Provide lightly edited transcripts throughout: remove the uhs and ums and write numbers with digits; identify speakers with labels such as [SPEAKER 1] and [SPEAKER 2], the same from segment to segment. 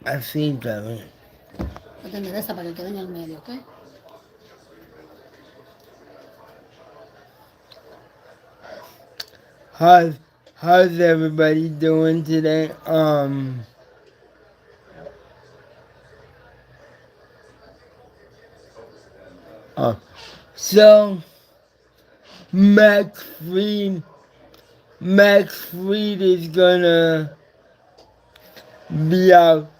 [SPEAKER 1] Así también.
[SPEAKER 2] No te endereza para que quede en el medio, ¿ok?
[SPEAKER 1] How's how's everybody doing today? Uh, so Max Fried Max Fried is gonna be out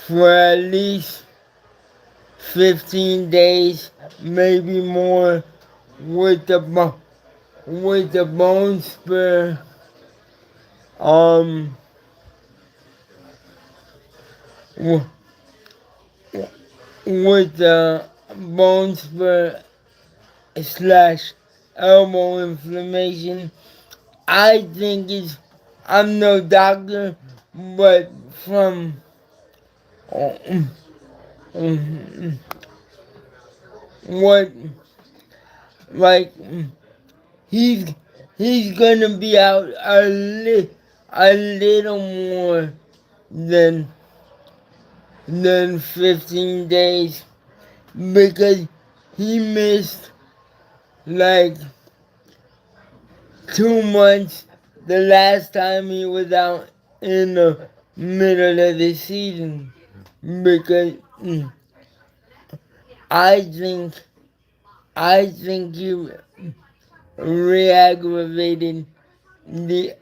[SPEAKER 1] for at least 15 days, maybe more, with the bone spur. Um, w- with the bone spur slash elbow inflammation. I think it's, I'm no doctor, but from um, what, like, he's he's gonna be out a little more than 15 days because he missed like 2 months the last time he was out in the middle of the season because I think he re-aggravated the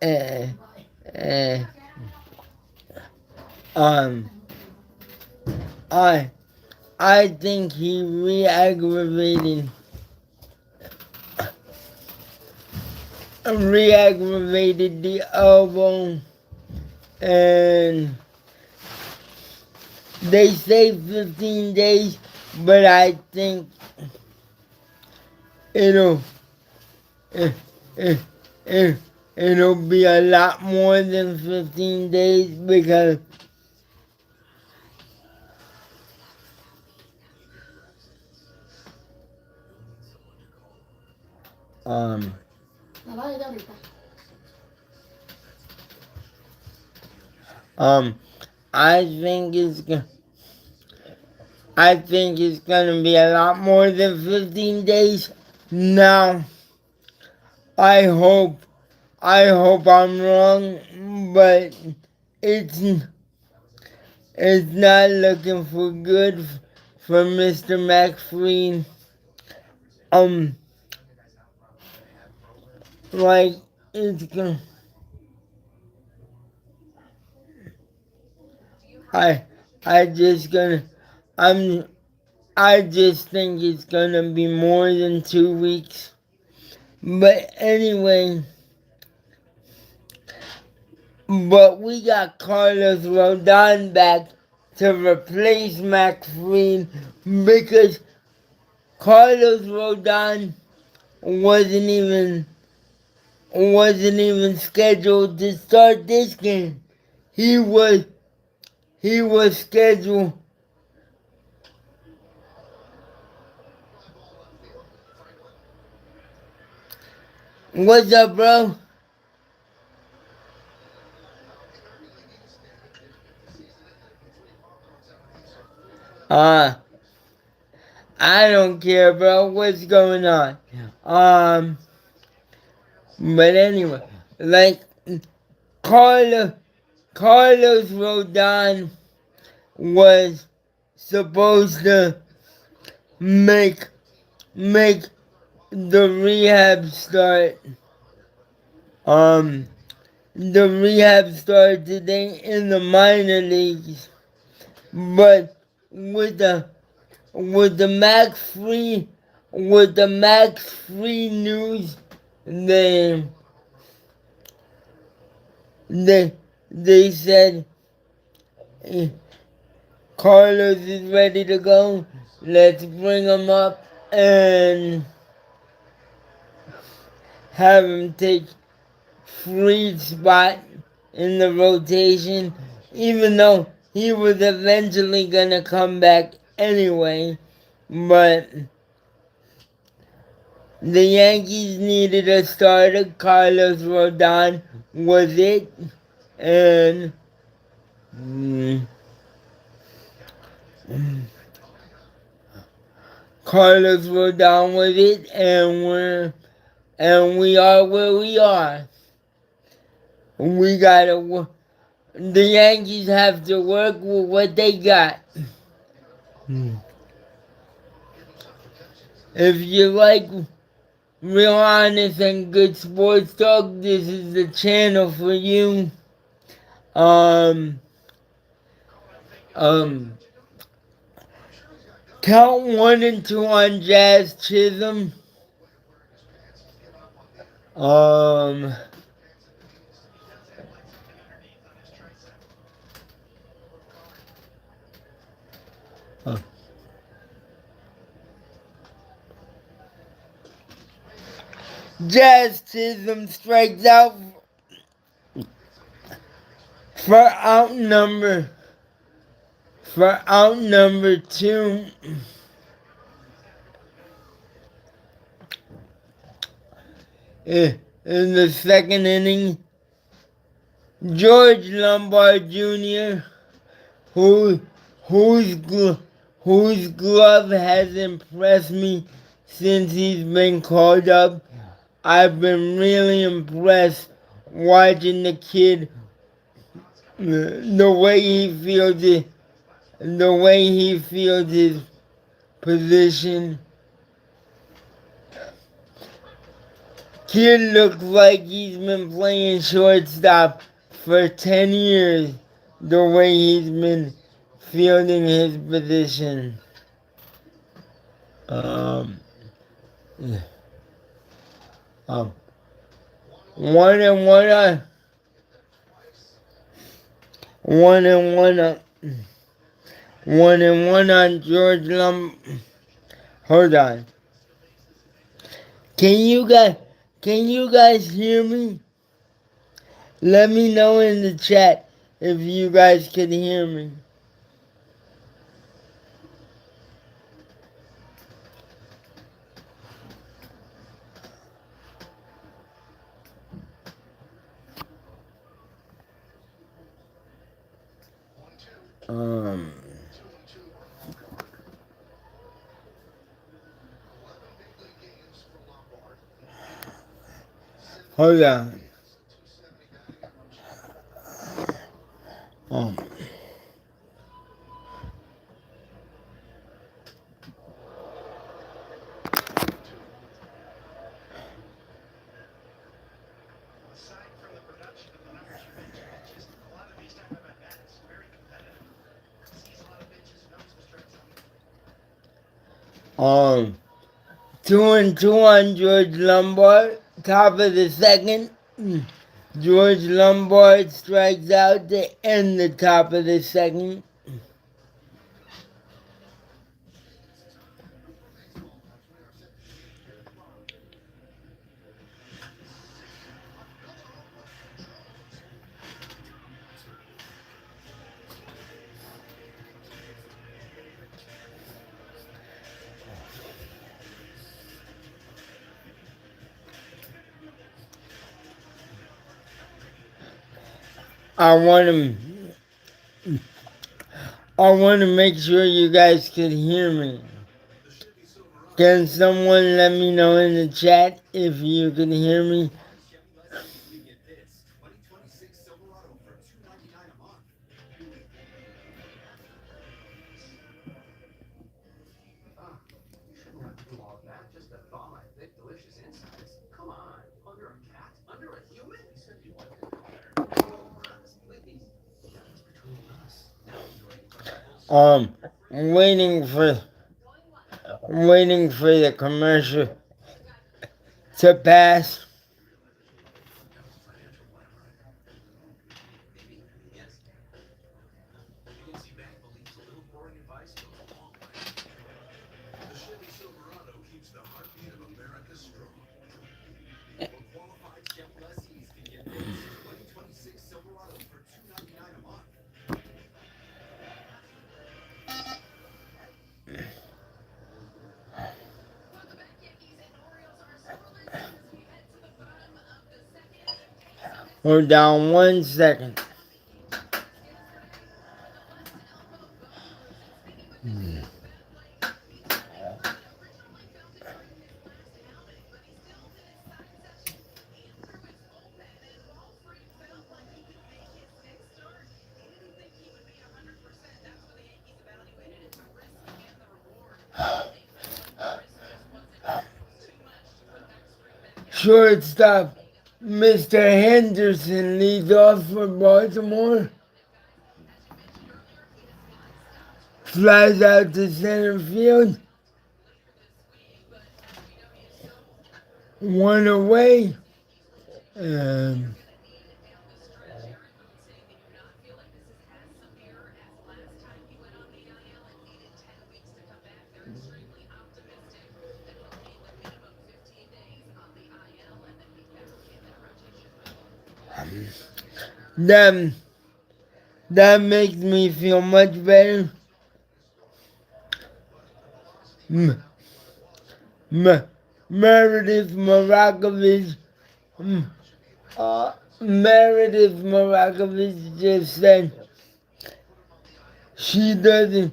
[SPEAKER 1] uh, uh, um I think he re-aggravated the elbow, and they say 15 days, but I think it'll it, it, it, it'll be a lot more than 15 days because um
[SPEAKER 2] La va a ir ahorita.
[SPEAKER 1] um I think it's gonna be a lot more than 15 days. Now I hope I'm wrong, but it's not looking for good for Mr. McFreen. Um, like it's gonna. I I just gonna. I'm. I just think it's gonna be more than 2 weeks. But anyway, but we got Carlos Rodon back to replace McFreen because Carlos Rodon wasn't even scheduled to start this game. He was scheduled. What's up, bro? Uh, I don't care, bro. What's going on? Um, but anyway, like Carlos Rodon was supposed to make make the rehab start. Um, the rehab started today in the minor leagues, but with the Max Free news, they they said Carlos is ready to go. Let's bring him up and have him take Freed's spot in the rotation, even though he was eventually gonna come back anyway. But The Yankees needed a starter. Carlos Rodon was it, and mm, Carlos Rodon was it, and we are where we are. We gotta. The Yankees have to work with what they got. If you like real honest and good sports talk, this is the channel for you. Um, um, count 1 and 2 on Jazz Chisholm. Um, uh, Jazz Chisholm strikes out for outnumber 2 in the second inning. George Lombard Jr., who whose whose glove has impressed me since he's been called up. I've been really impressed watching the kid, the way he feels it, the way he feels his position. Kid looks like he's been playing shortstop for 10 years, the way he's been fielding his position. Um, um, 1 and 1 on 1 and 1 on 1 and 1 on George Lum. Hold on. Can you guys can you guys hear me? Let me know in the chat if you guys can hear me. Um, hold on. Um, um, 2 and 2 on George Lombard. Top of the second. George Lombard strikes out to end the top of the second. I want to I want to make sure you guys can hear me. Can someone let me know in the chat if you can hear me? Um, I'm waiting for the commercial to pass. Hold down 1 second. Shortstop Mr. Henderson leads off for Baltimore. Flies out to center field. One away. Um, that, that makes me feel much better. M- Meredith Marakovich, Meredith Marakovich just said she doesn't.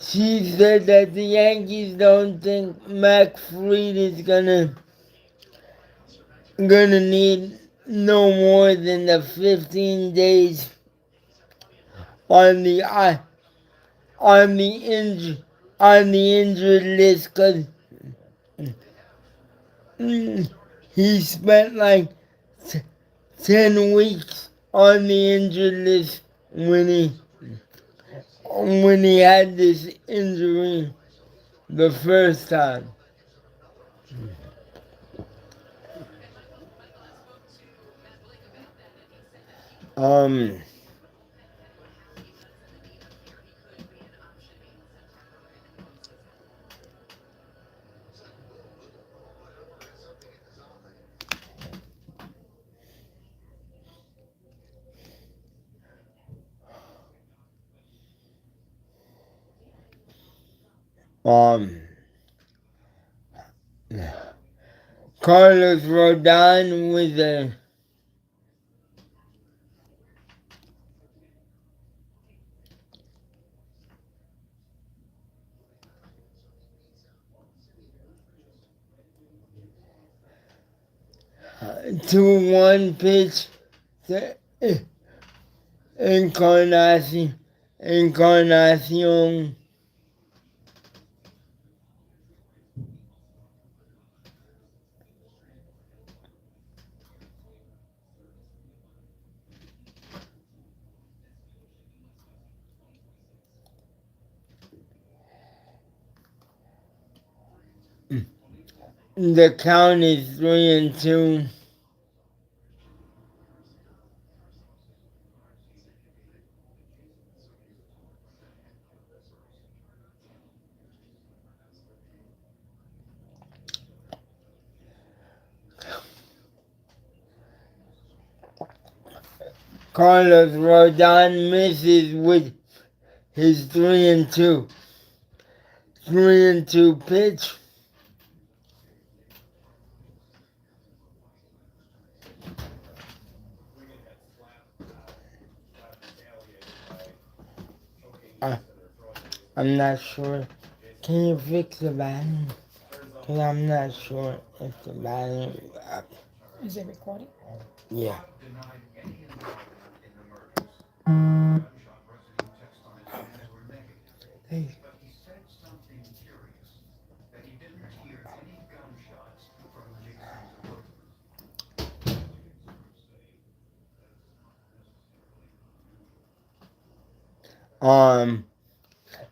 [SPEAKER 1] She said that the Yankees don't think Mac Fried is gonna need no more than the 15 days on the on the injured on the injured list because he spent like 10 weeks on the injured list when he had this injury the first time. Um, um, Carlos Rodon with a 2-1 pitch to Encarnacion. The count is 3-2. Carlos Rodon misses with his 3-2 pitch. I'm not sure. Can you fix the volume? Because I'm not sure if the volume is up.
[SPEAKER 2] Is it recording?
[SPEAKER 1] Yeah. Hey.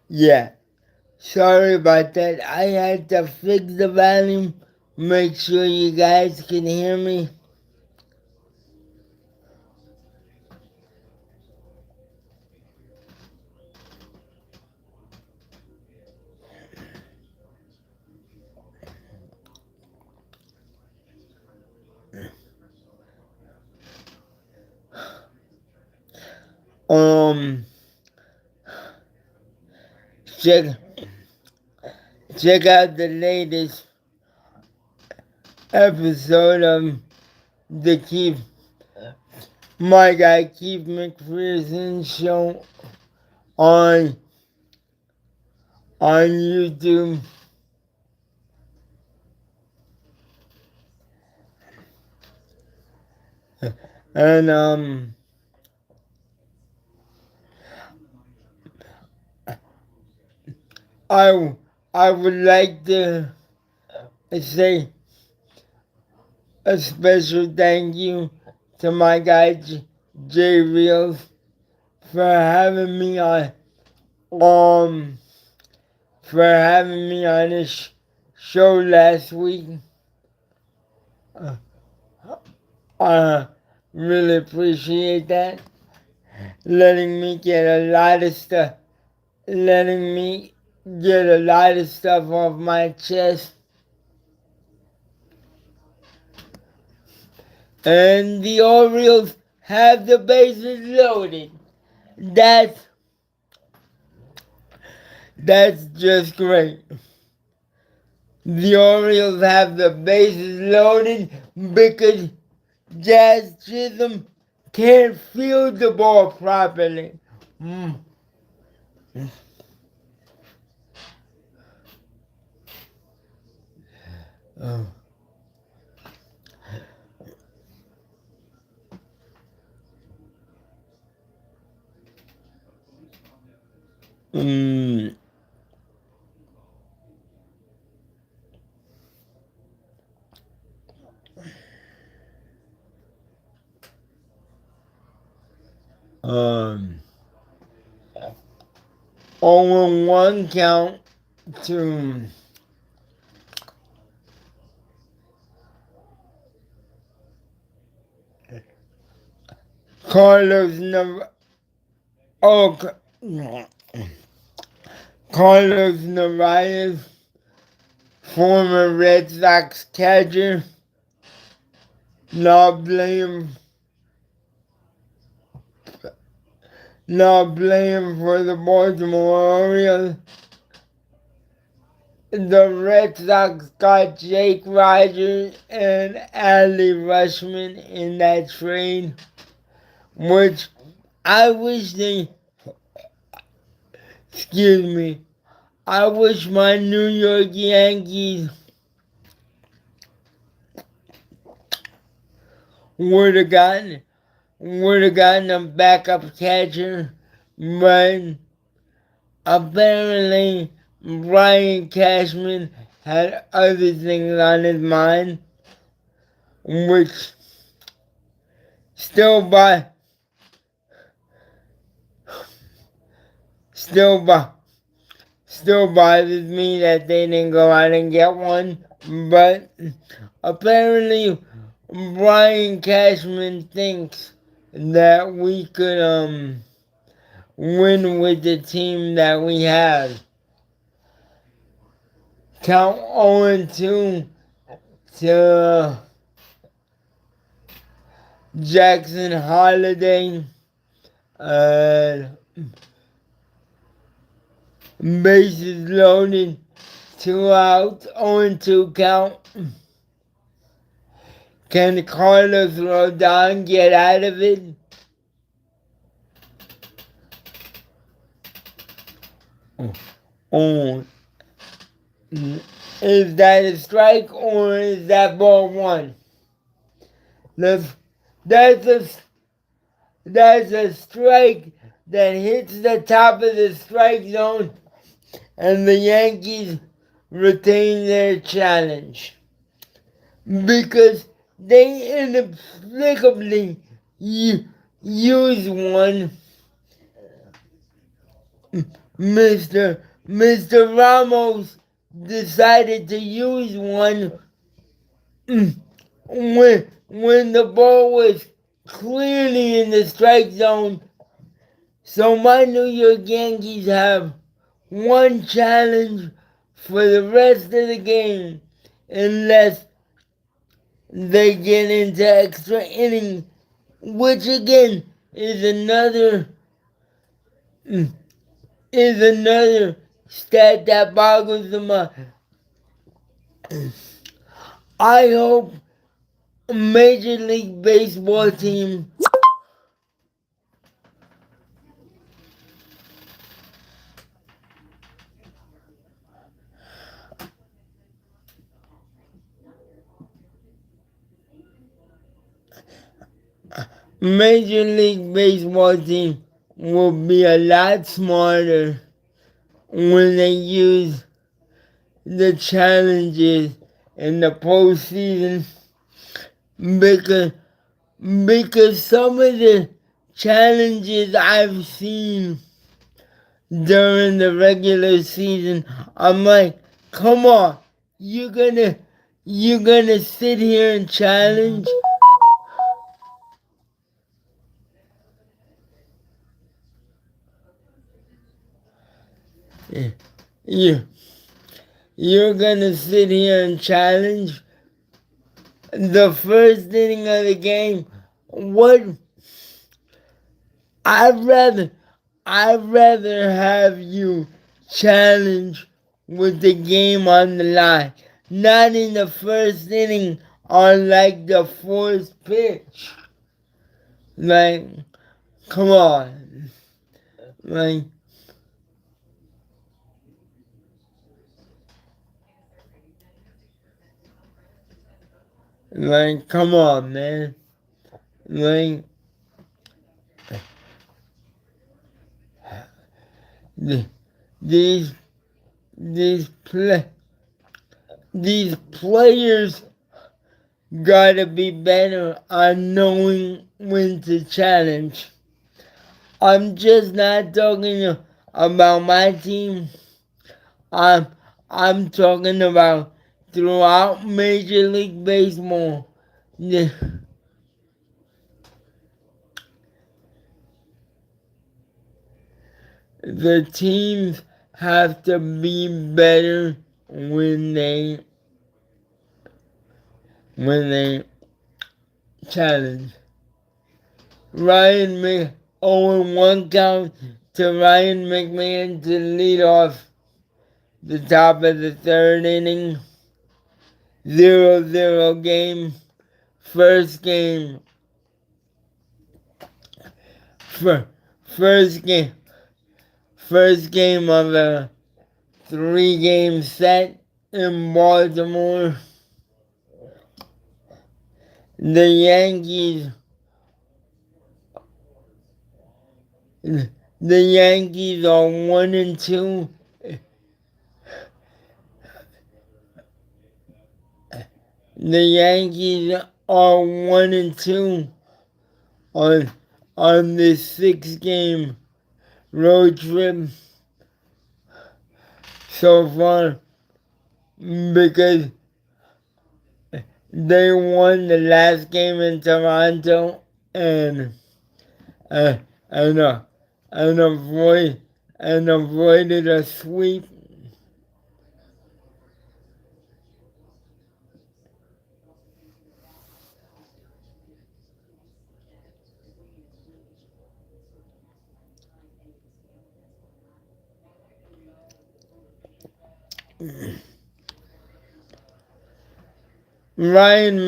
[SPEAKER 1] Yeah. Sorry about that. I had to fix the volume. Make sure you guys can hear me. Um, check check out the latest episode of the Keep my guy Keith McPherson's show on YouTube. And I I would like to say a special thank you to my guy Jay Reels for having me on um for having me on this show last week. Uh, I really appreciate that. Letting me get a lot of stuff, letting me get a lot of stuff off my chest. And the Orioles have the bases loaded. That's that's just great. The Orioles have the bases loaded because Jazz Chisholm can't field the ball properly. Mm. Oh. Mm. Um. 0-1 count to Carlos Nav- oh, Carlos Narvaez, former Red Sox catcher, not blame not blame for the Baltimore Orioles. The Red Sox got Jake Rogers and Adley Rushman in that trade, which I wish they, excuse me, I wish my New York Yankees would have gotten a backup catcher, but apparently Brian Cashman had other things on his mind, which still by still by still bothers me that they didn't go out and get one. But apparently Brian Cashman thinks that we could win with the team that we have. Count 0-2 to Jackson Holiday. Bases loaded, 2 outs, 0-2 count. Can Carlos Rodon get out of it? Oh, is that a strike or is that ball one? That's a that's a strike that hits the top of the strike zone, and the Yankees retain their challenge because they inexplicably use one. Mr. Ramos decided to use one when the ball was clearly in the strike zone. So my New York Yankees have one challenge for the rest of the game unless they get into extra innings, which again is another stat that boggles the mind. I hope a Major League Baseball team Major League Baseball team will be a lot smarter when they use the challenges in the postseason because some of the challenges I've seen during the regular season, I'm like, come on, you're gonna sit here and challenge. You you're gonna sit here and challenge the first inning of the game. What I'd rather I'd rather have you challenge with the game on the line, not in the first inning on like the fourth pitch. Like, come on, like, come on, man, like, the, these these play these players gotta be better on knowing when to challenge. I'm just not talking about my team. I'm I'm talking about throughout Major League Baseball. The, the teams have to be better when they challenge. Ryan Mc 0-1 count to Ryan McMahon to lead off the top of the third inning. 0-0 game. First game. For first game. First game of a 3-game set in Baltimore. The Yankees. The Yankees are 1-2. The Yankees are 1-2 on this 6-game road trip so far because they won the last game in Toronto and uh, and uh, and avoided a sweep. Ryan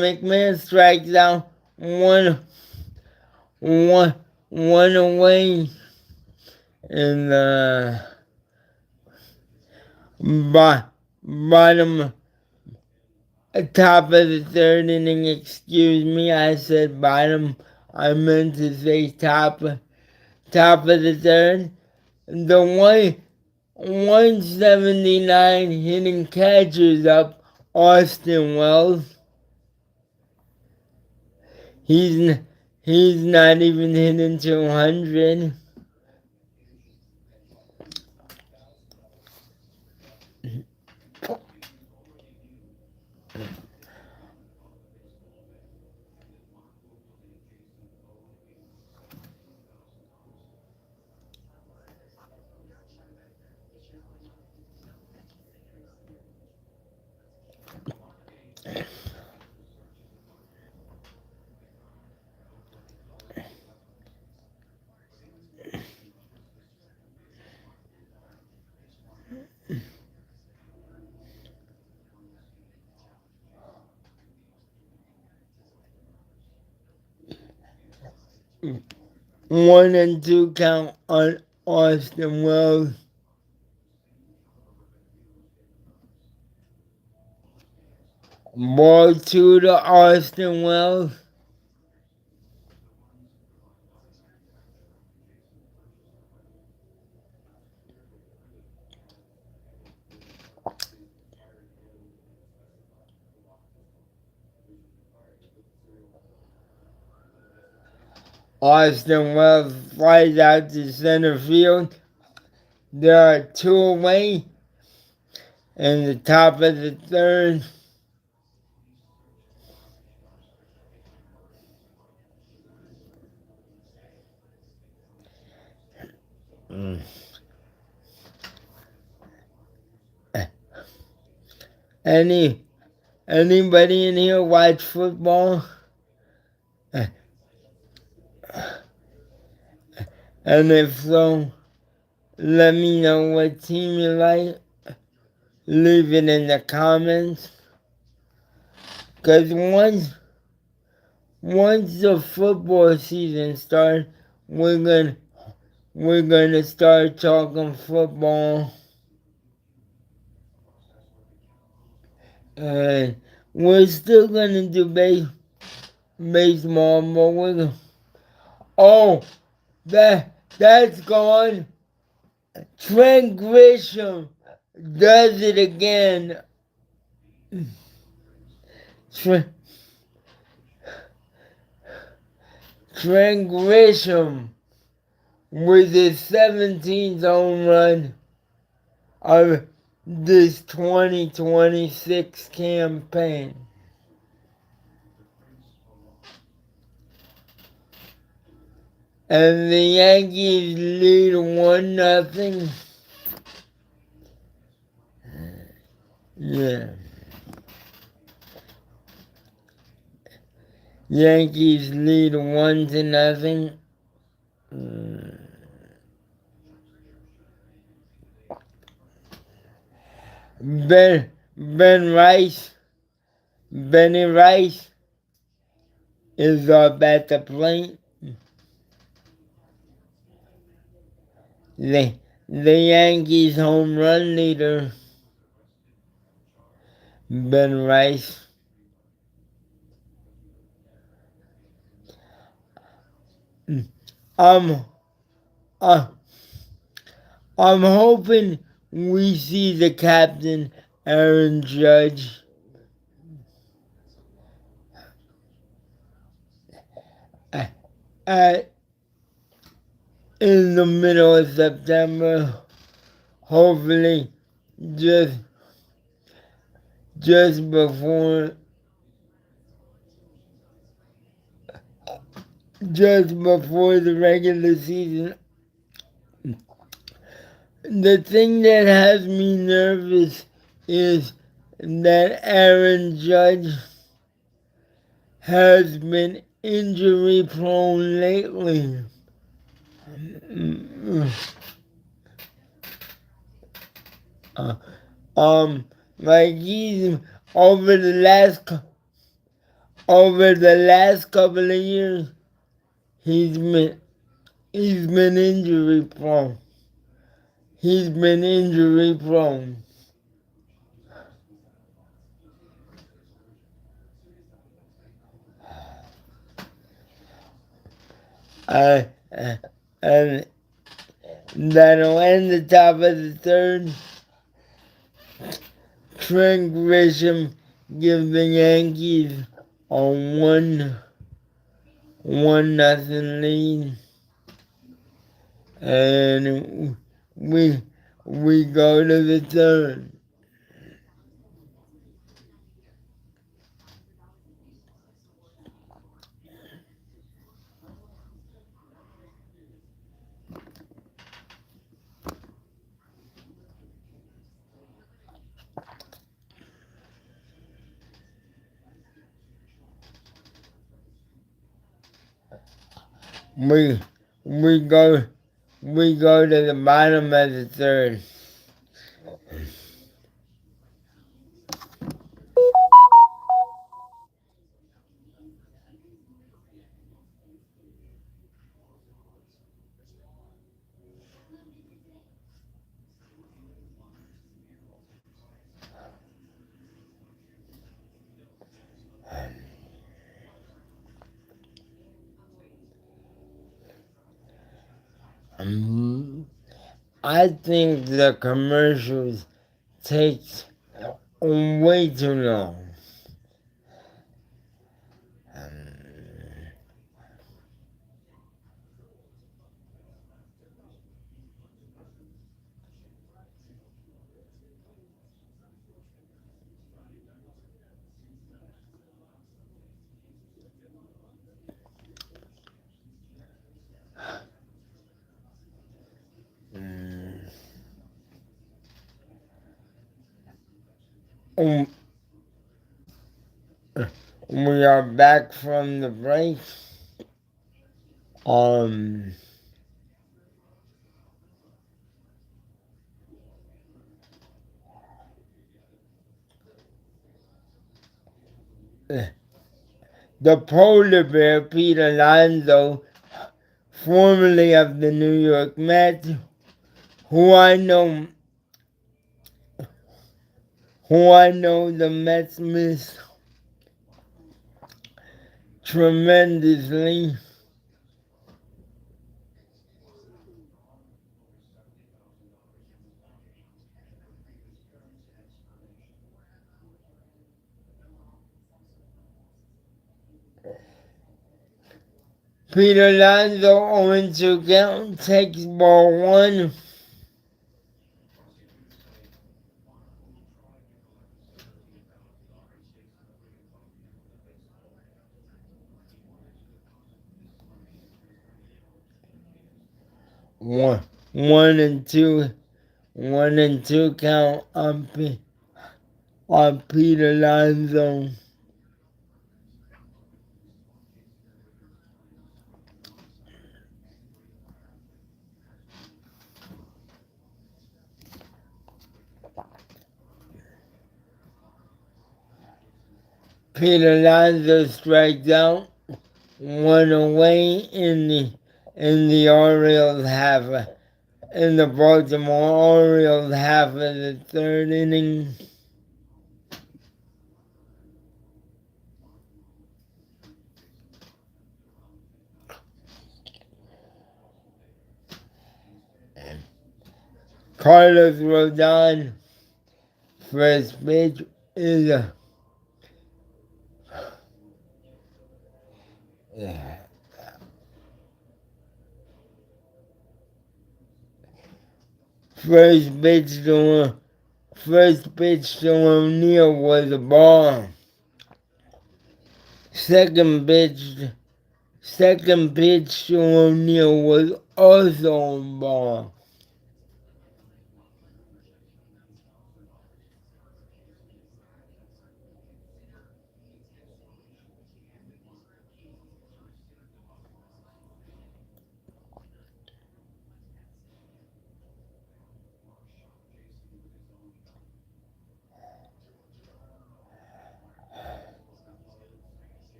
[SPEAKER 1] McMahon strikes out one away in the bottom top of the third inning. Excuse me, I said bottom. I meant to say top of the third. The 179 hitting catchers up Austin Wells. He's he's not even hitting 200. One and two count on Austin Wells. Ball two to Austin Wells. Austin Wells flies out to center field. There are two away in the top of the third. Any Anybody in here watch football? And if so, let me know what team you like. Leave it in the comments. Cause once the football season starts, we're gonna start talking football. And we're still gonna do baseball, but oh, that's gone. Trent Grisham does it again. Trent Grisham with his 17th home run of this 2026 campaign. And the Yankees lead 1-0. Yeah. Yankees lead 1-0. Benny Rice is up at the plate. The Yankees home run leader, Ben Rice. I'm hoping we see the captain, Aaron Judge. In the middle of September, hopefully just before the regular season. The thing that has me nervous is that Aaron Judge has been injury prone lately. Like he's over the last couple of years, he's been injury prone. He's been injury prone. And that'll end the top of the third. Trent Grisham gives the Yankees a 1-0 lead. And we go to the third. We go to the bottom of the third. Um, I think the commercials take way too long. Um, we are back from the break. Um, the polar bear Pete Alonso, formerly of the New York Mets, who I know, who I know the Mets miss tremendously. Peter Alonso owns to count, takes ball one. One, one and two, 1-2 count on Peter Alonso. Peter Alonso strikes out, one away in the Orioles half in the Baltimore Orioles half of the third inning. Carlos Rodon first pitch is a first pitch to first pitch to O'Neill was a ball. Second pitch Second pitch to O'Neill was also a ball.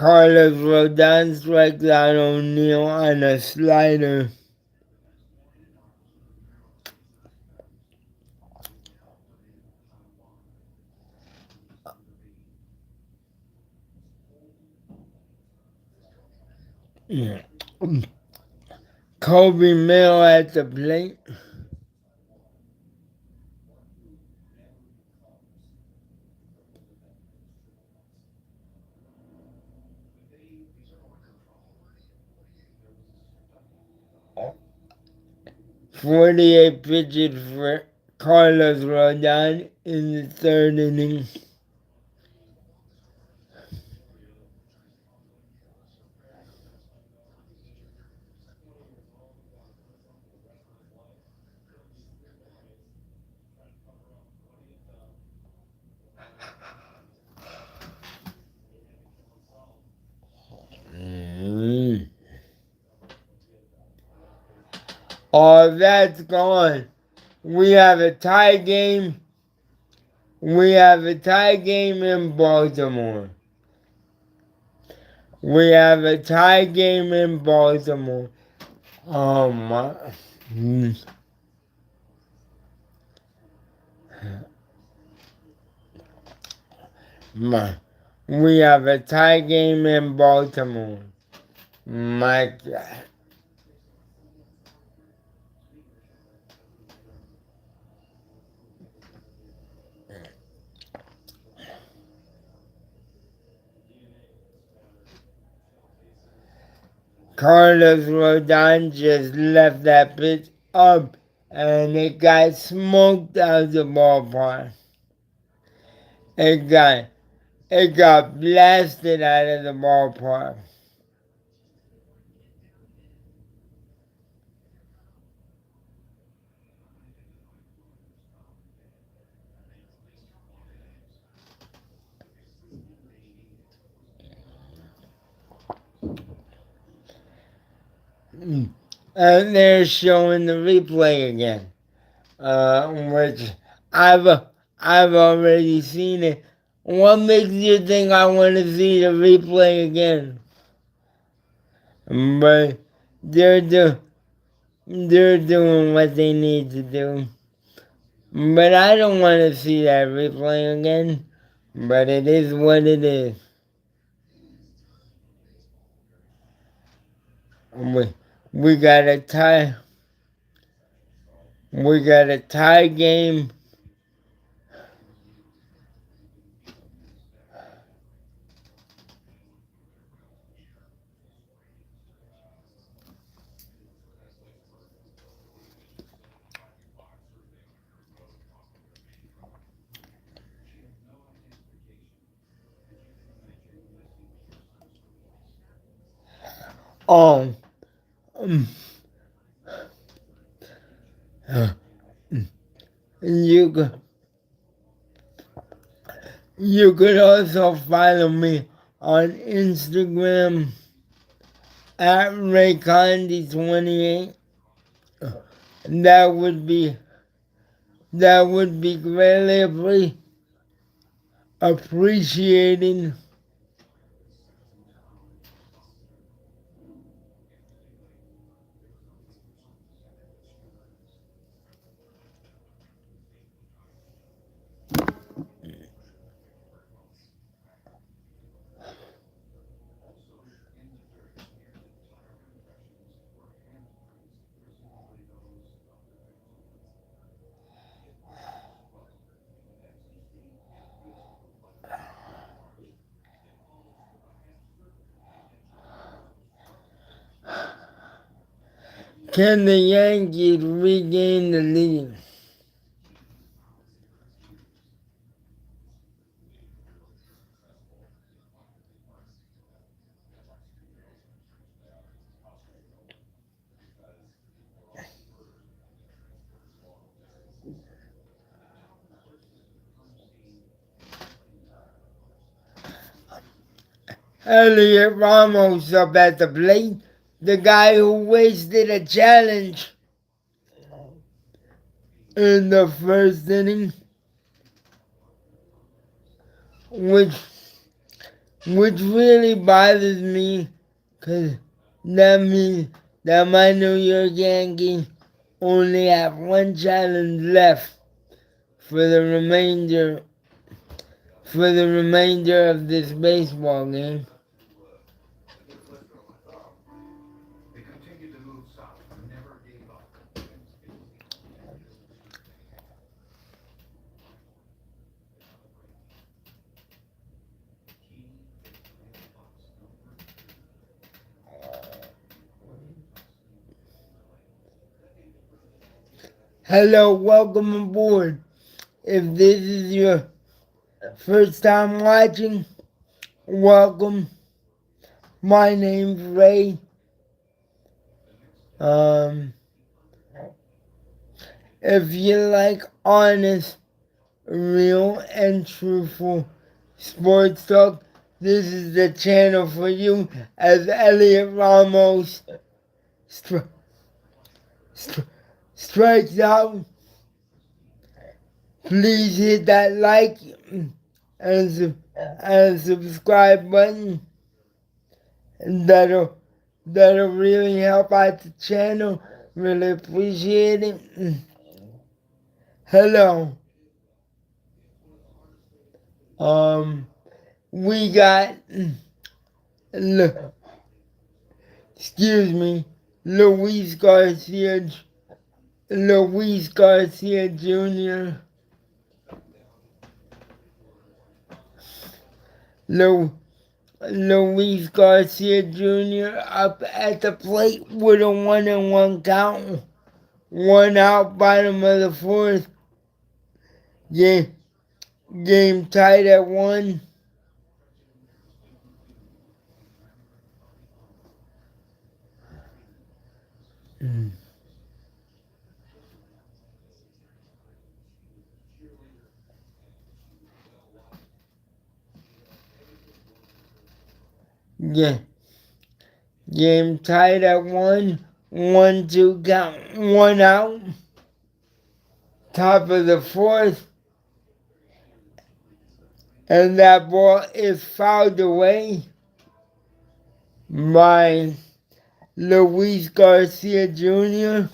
[SPEAKER 1] Carlos Rodon strikes out O'Neill on a slider. Kobe Mill at the plate. 48 pitches for Carlos Rodon in the third inning. Oh, that's gone. We have a tie game. We have a tie game in Baltimore. We have a tie game in Baltimore. Oh my. My. We have a tie game in Baltimore. My God. Carlos Rodon just left that pitch up and it got smoked out of the ballpark. It got blasted out of the ballpark. And they're showing the replay again, which I've I've already seen it. What makes you think I want to see the replay again? But they're do they're doing what they need to do. But I don't want to see that replay again. But it is what it is. We we got a tie. We got a tie game. Um, um, you can you could also follow me on Instagram at RayCondi28. That would be greatly appreciated. Can the Yankees regain the lead? Elliot Ramos up at the plate, the guy who wasted a challenge in the first inning, which really bothers me, cause that means that my New York Yankees only have one challenge left for the remainder of this baseball game. Hello, welcome aboard. If this is your first time watching, welcome. My name's Ray. If you like honest, real, and truthful sports talk, this is the channel for you. As Elliot Ramos strikes out, please hit that like and subscribe button. that'll really help out the channel. Really appreciate it. Hello. We got excuse me, Luis Garcia, Luis Garcia Jr. Luis Garcia Jr. up at the plate with a 1-1 count. One out, bottom of the fourth. Game tied at 1. Yeah. Game tied at 1. 1-2 count. One out. Top of the fourth. And that ball is fouled away by Luis Garcia Jr.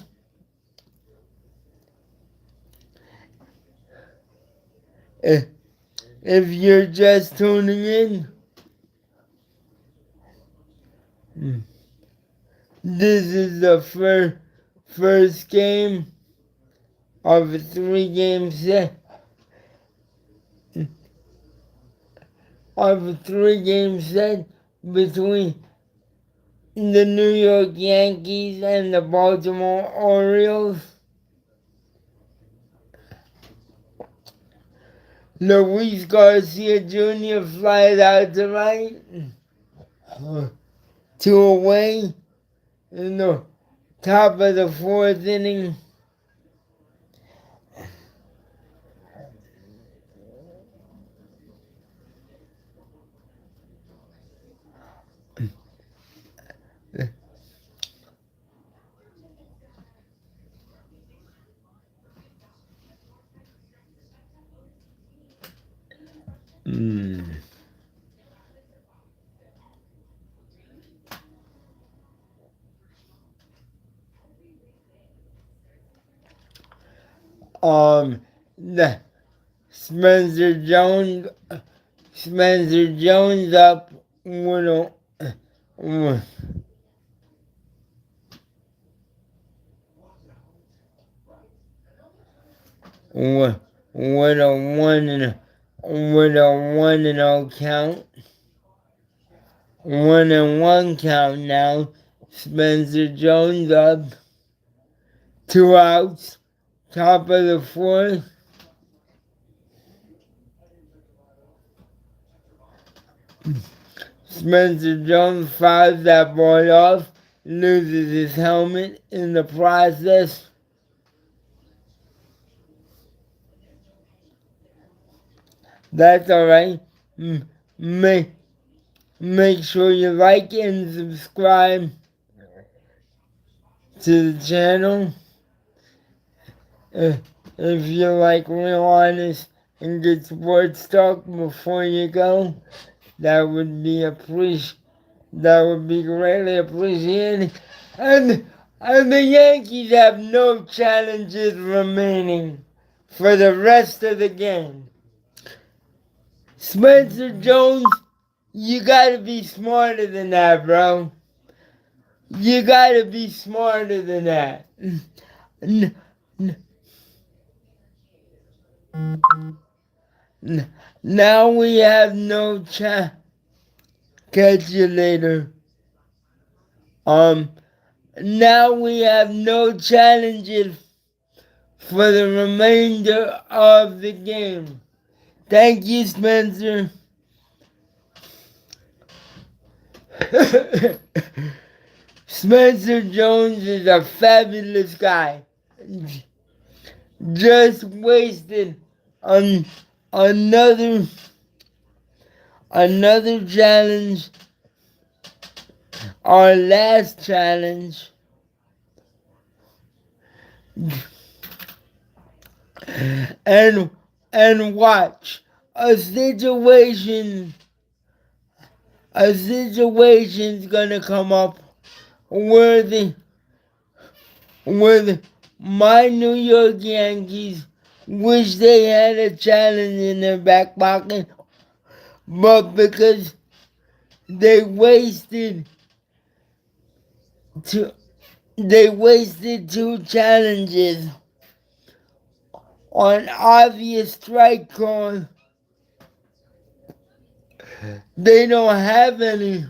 [SPEAKER 1] If you're just tuning in, this is the first game of a 3-game set. Of a 3-game set between the New York Yankees and the Baltimore Orioles. Luis Garcia Jr. flies out tonight, 2 away in the top of the fourth inning. The Spencer Jones up with a with a 1-0 count. 1-1 count now. Spencer Jones up. 2 outs. Top of the fourth. Spencer Jones fouls that ball off, loses his helmet in the process. That's alright. Make sure you like and subscribe to the channel. If you like real honest and good sports talk before you go, that would be greatly appreciated. And the Yankees have no challenges remaining for the rest of the game. Spencer Jones, you gotta be smarter than that, bro. You gotta be smarter than that. Now we have no catch you later. Now we have no challenges for the remainder of the game. Thank you, Spencer. Spencer Jones is a fabulous guy. Just wasted another challenge, our last challenge. And watch a a situation's gonna come up where my New York Yankees wish they had a challenge in their back pocket, but because they wasted two, they wasted two challenges on obvious strike calls. They don't have any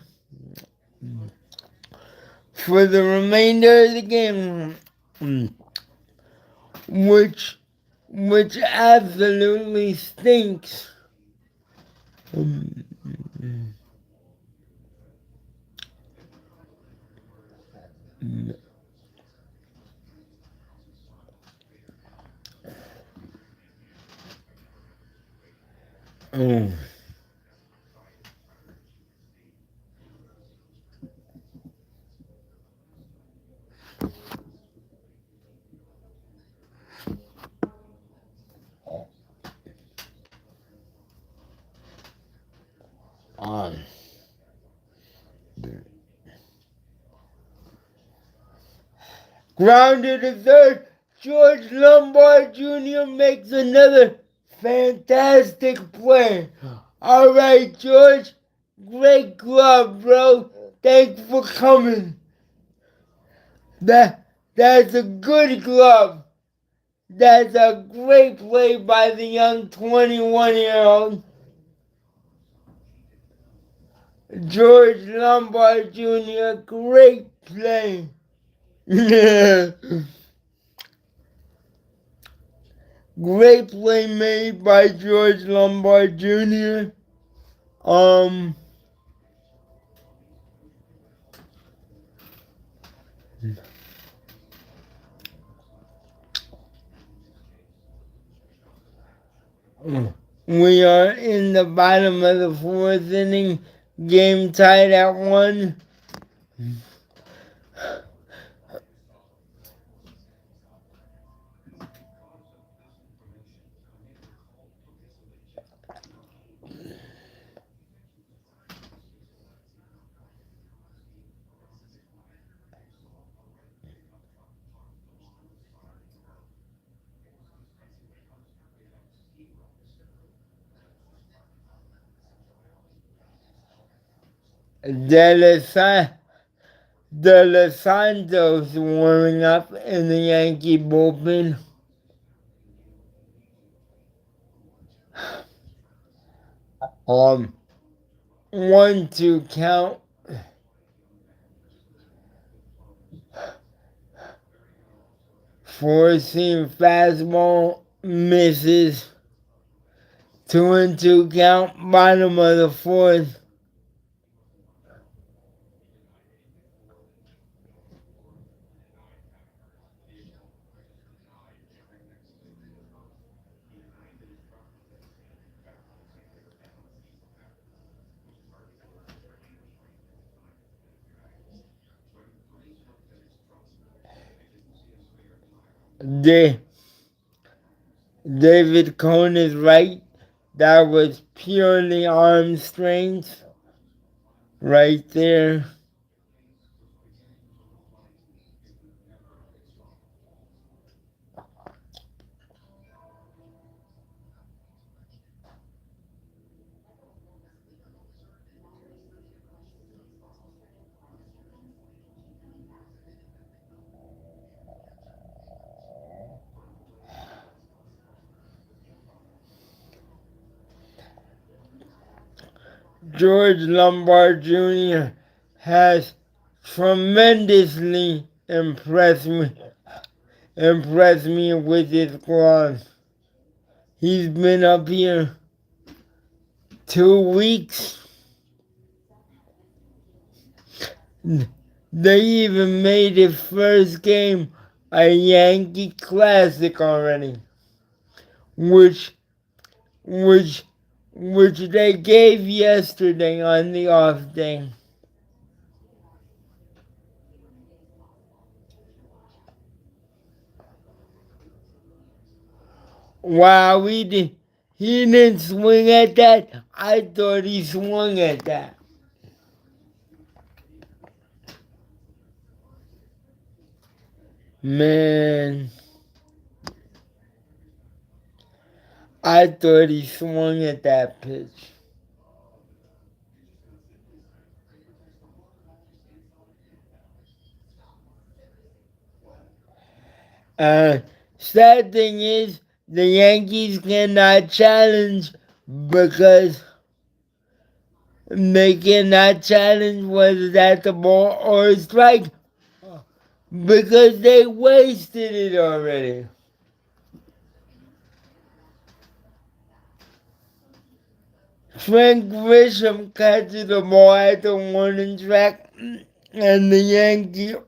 [SPEAKER 1] for the remainder of the game, which absolutely stinks. Oh. On. Grounded to third, George Lombard Jr. makes another fantastic play. All right, George, great glove, bro. Thanks for coming. That's a good glove. That's a great play by the young 21-year-old George Lombard Jr. Great play. Great play made by George Lombard Jr. Um, we are in the bottom of the fourth inning, game tied at 1. De Los Santos warming up in the Yankee bullpen. 1-2 count. Four-seam fastball misses. 2-2 count, bottom of the fourth. David Cohn is right. That was purely arm strength right there. George Lombard Jr. has tremendously impressed me with his gloves. He's been up here 2 weeks. They even made his first game a Yankee Classic already, which they gave yesterday on the off day. Wow, he didn't swing at that. I thought he swung at that. Man, I thought he swung at that pitch. Uh, Sad thing is, the Yankees cannot challenge because they cannot challenge whether that's a ball or a strike because they wasted it already. Frank Grisham catches the ball at the warning track, and the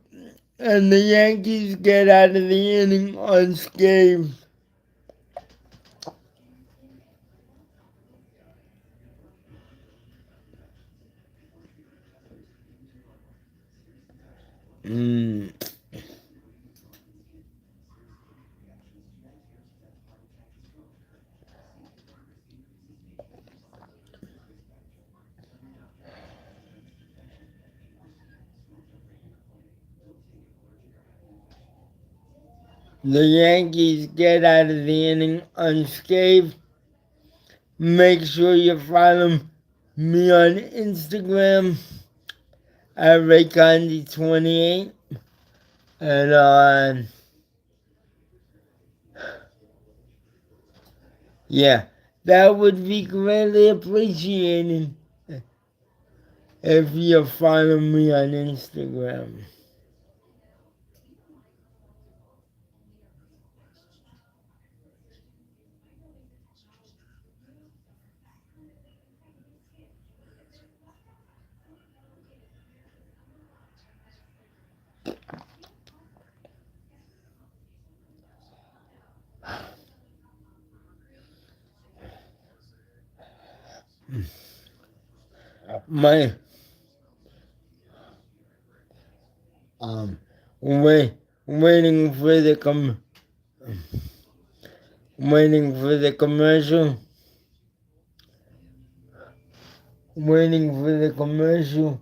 [SPEAKER 1] Yankees get out of the inning unscathed. Mm. The Yankees get out of the inning unscathed. Make sure you follow me on Instagram at RayCondi28 and yeah, that would be greatly appreciated if you follow me on Instagram. My wait, waiting for the waiting for the commercial, waiting for the commercial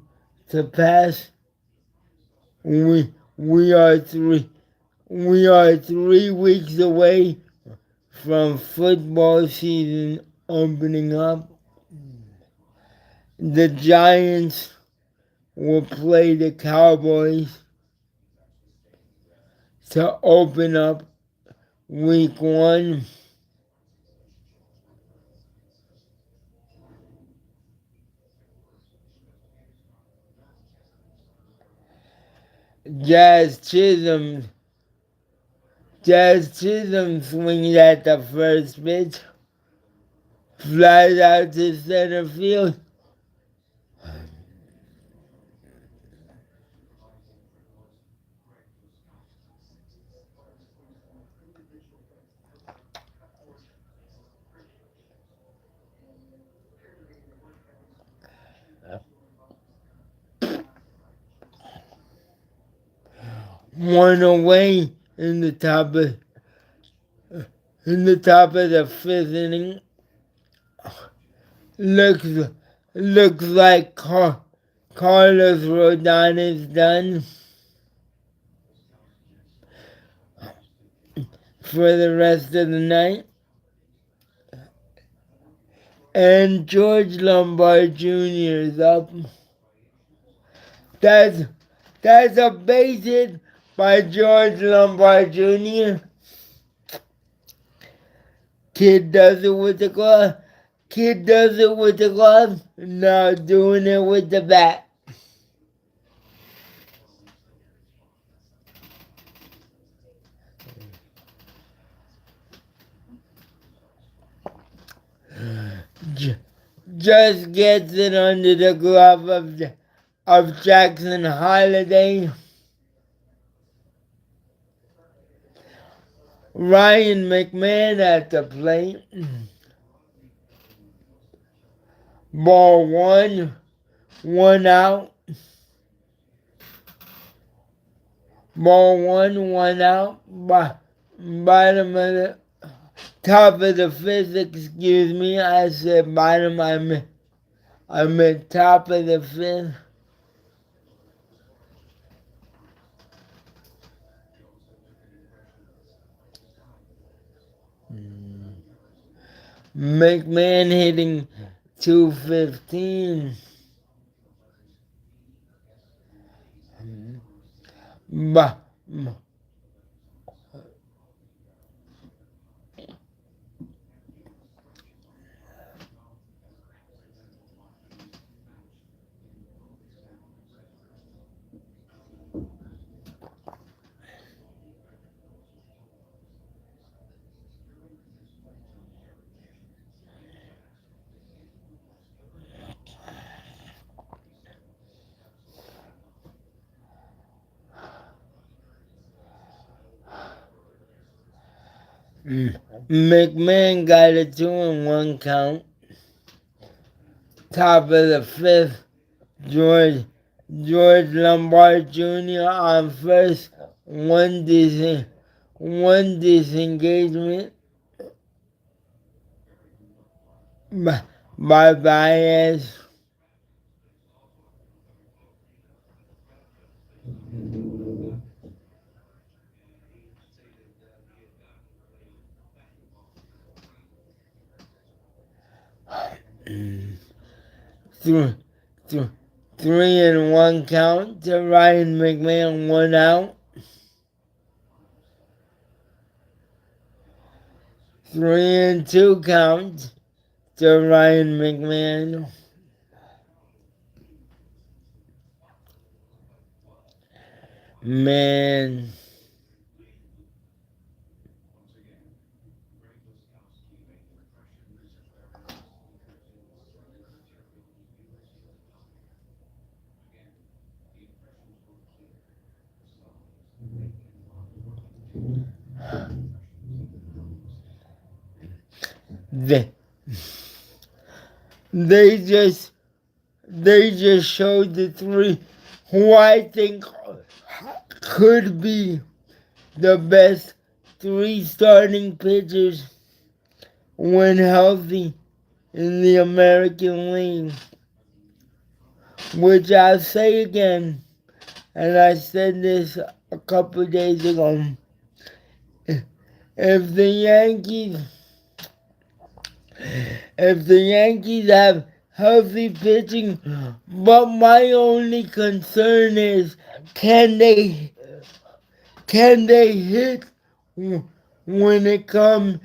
[SPEAKER 1] to pass. We are 3 weeks away from football season opening up. The Giants will play the Cowboys to open up week 1. Jazz Chisholm swings at the first pitch, flies out to center field. One away in the top of the 5th inning. Looks like Carlos Rodon is done for the rest of the night. And George Lombard Jr. is up. That's a base hit by George Lombard Jr. Kid does it with the glove. Now doing it with the bat. Just gets it under the glove of Jackson Holiday. Ryan McMahon at the plate. Ball 1 out. Ball 1 out. Bottom of the top of the 5th. Excuse me, I said bottom. I meant top of the 5th. McMahon hitting 215. But McMahon got a 2-1 count. Top of the fifth, George Lombard Jr. on first, one disengagement by Baez. Three, 3-1 count to Ryan McMahon, 1 out. 3-2 count to Ryan McMahon. Man. They, they just showed the three who I think could be the best three starting pitchers when healthy in the American League. Which I'll say again, and I said this a couple of days ago. If the Yankees have healthy pitching, but my only concern is can they hit when it comes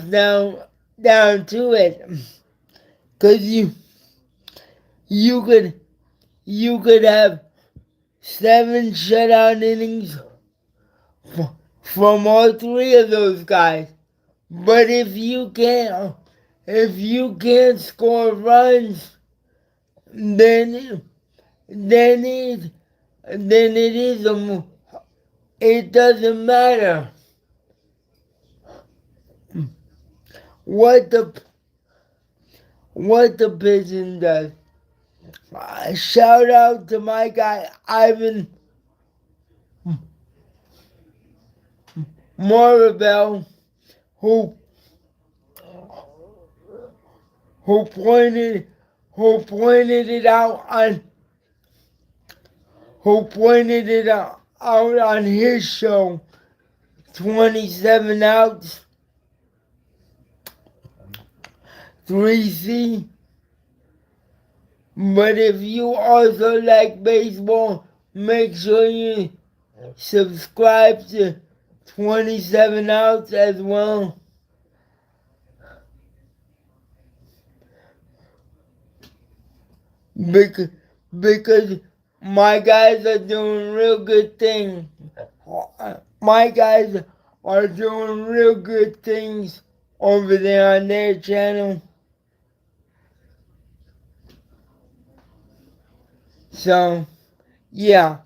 [SPEAKER 1] down to it? Cause you could have 7 shutout innings from all three of those guys. But if you can't score runs, then it doesn't matter what the pitching does. Shout out to my guy Ivan Morabel, who pointed it out on his show. 27 outs, 3C. But if you also like baseball, make sure you subscribe to 27 outs as well. Because my guys are doing real good things. My guys are doing real good things over there on their channel. So, yeah.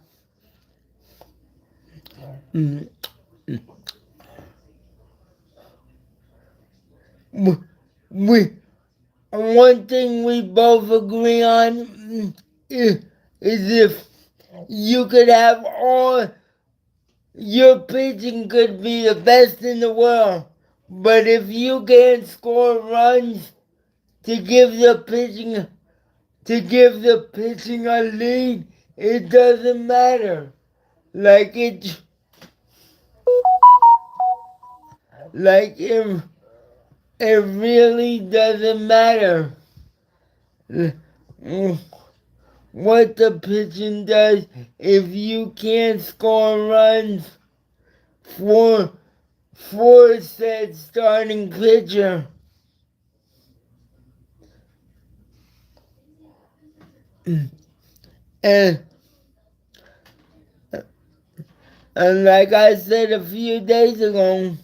[SPEAKER 1] One thing we both agree on is if you could have all your pitching could be the best in the world, but if you can't score runs to give the pitching a lead, it doesn't matter. Like if it really doesn't matter what the pitching does if you can't score runs for said starting pitcher. And And like I said a few days ago,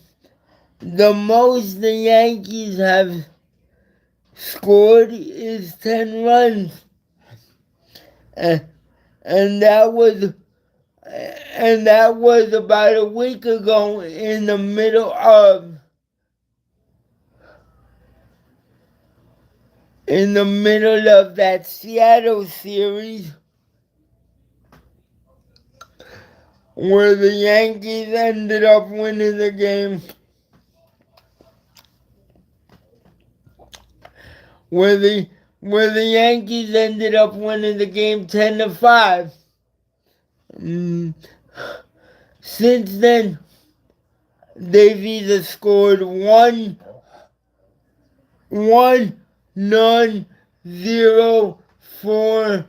[SPEAKER 1] the most the Yankees have scored is 10 runs. And, and that was about a week ago in the middle of that Seattle series where the Yankees ended up winning the game. Where the Yankees ended up winning the game 10-5. Since then, they've either scored none, 0, 4,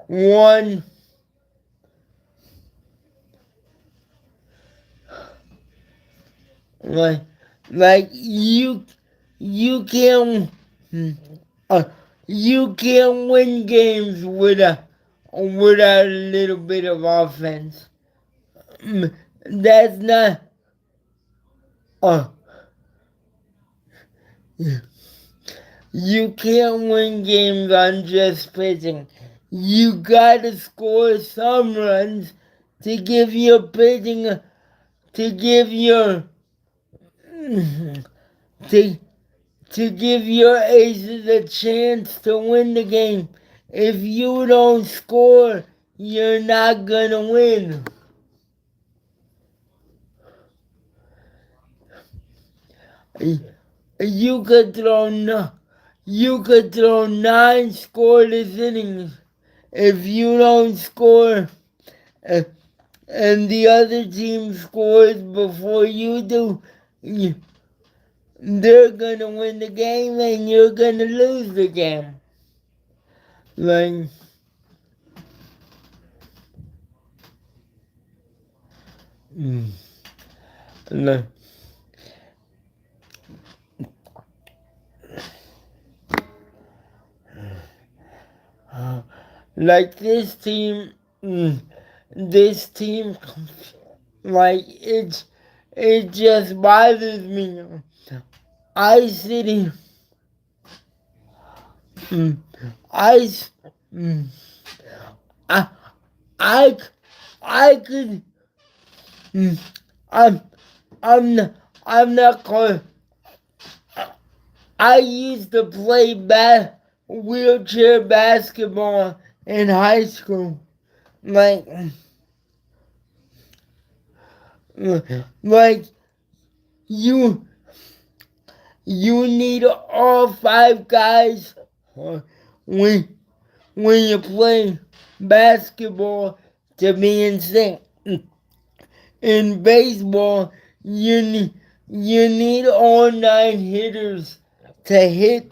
[SPEAKER 1] 1. Like you can't win games without a little bit of offense. That's not. Uh, you can't win games on just pitching. You gotta score some runs to give your pitching, to give your to give your aces a chance to win the game. If you don't score, you're not gonna win. You could throw 9 scoreless innings. If you don't score, and the other team scores before you do, they're gonna win the game and you're gonna lose the game. Like, like, like this team, like it just bothers me. I sit here, I, I, I, I could, I'm, I'm not going. I used to play wheelchair basketball in high school. Like, like you need all 5 guys when you play basketball to be in sync. In baseball, you need all 9 hitters to hit.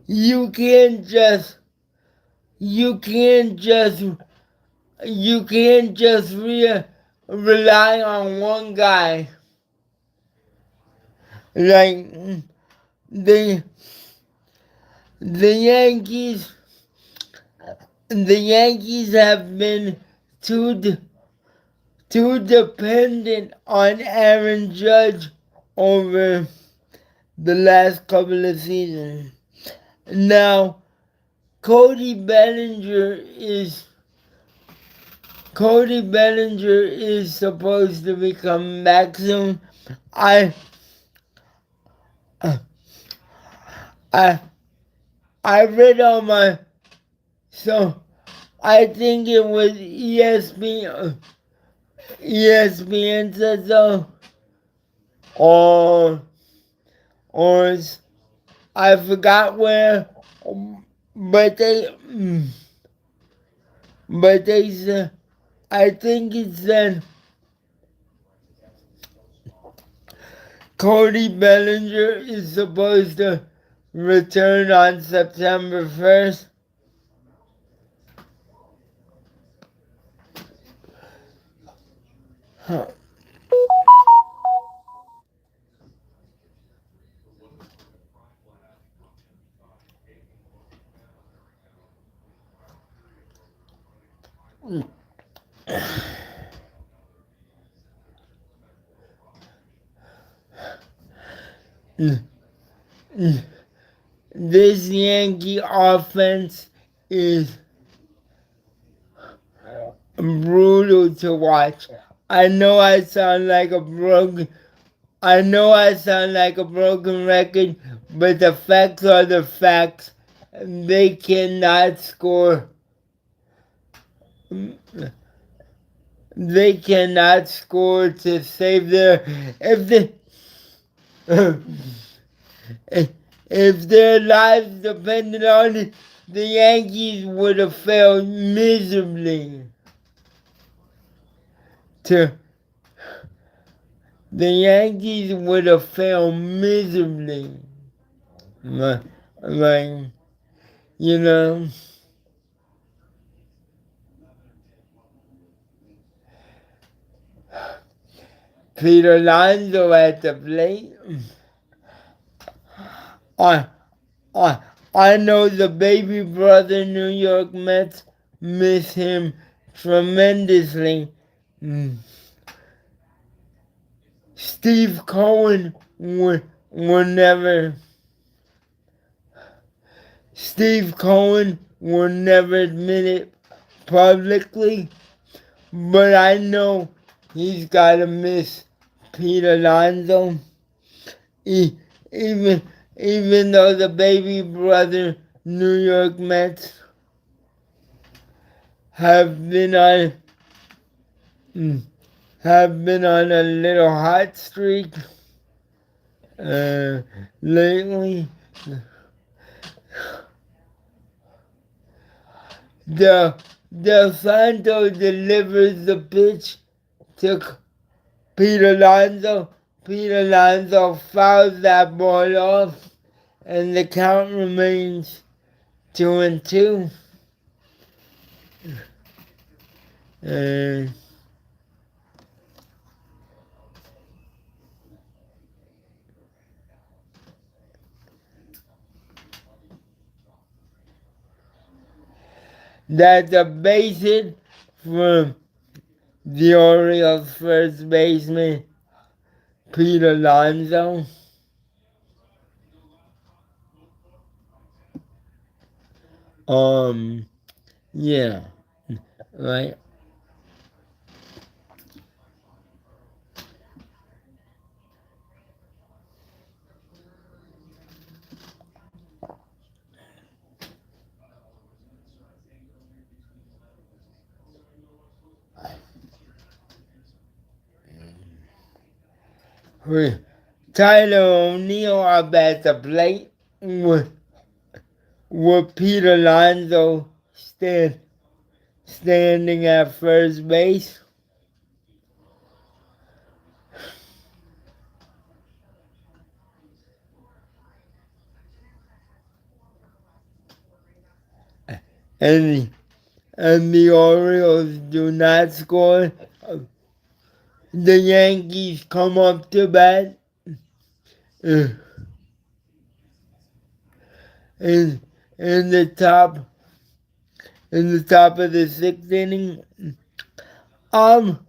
[SPEAKER 1] You can't just rely on one guy. Like the Yankees have been too dependent on Aaron Judge over the last couple of seasons. Now, Cody Bellinger is supposed to be coming back soon. I read on so I think it was ESPN said so, or I forgot where, but they said, I think it said Cody Bellinger is supposed to return on September 1st. Huh. This Yankee offense is brutal to watch. I know I sound like a broken record, but the facts are the facts. They cannot score. They cannot score to save their if they if their lives depended on it, the Yankees would have failed miserably. To the Yankees would have failed miserably. Like, you know, Peter Alonso at the plate. I, I know the baby brother New York Mets miss him tremendously. Steve Cohen will never. Steve Cohen will never admit it publicly, but I know he's got to miss Pete Alonso. He, even even though the baby brother New York Mets have been on a little hot streak lately. Del Santo delivers the pitch to Pete Alonso. Pete Alonso fouls that ball off, and the count remains 2-2. That's a base hit from the Orioles first baseman, Pete Alonso. Yeah, right. Tyler O'Neill up at the plate with Pete Alonso standing at first base. And the Orioles do not score. The Yankees come up to bat. In, in the top of the sixth inning. Um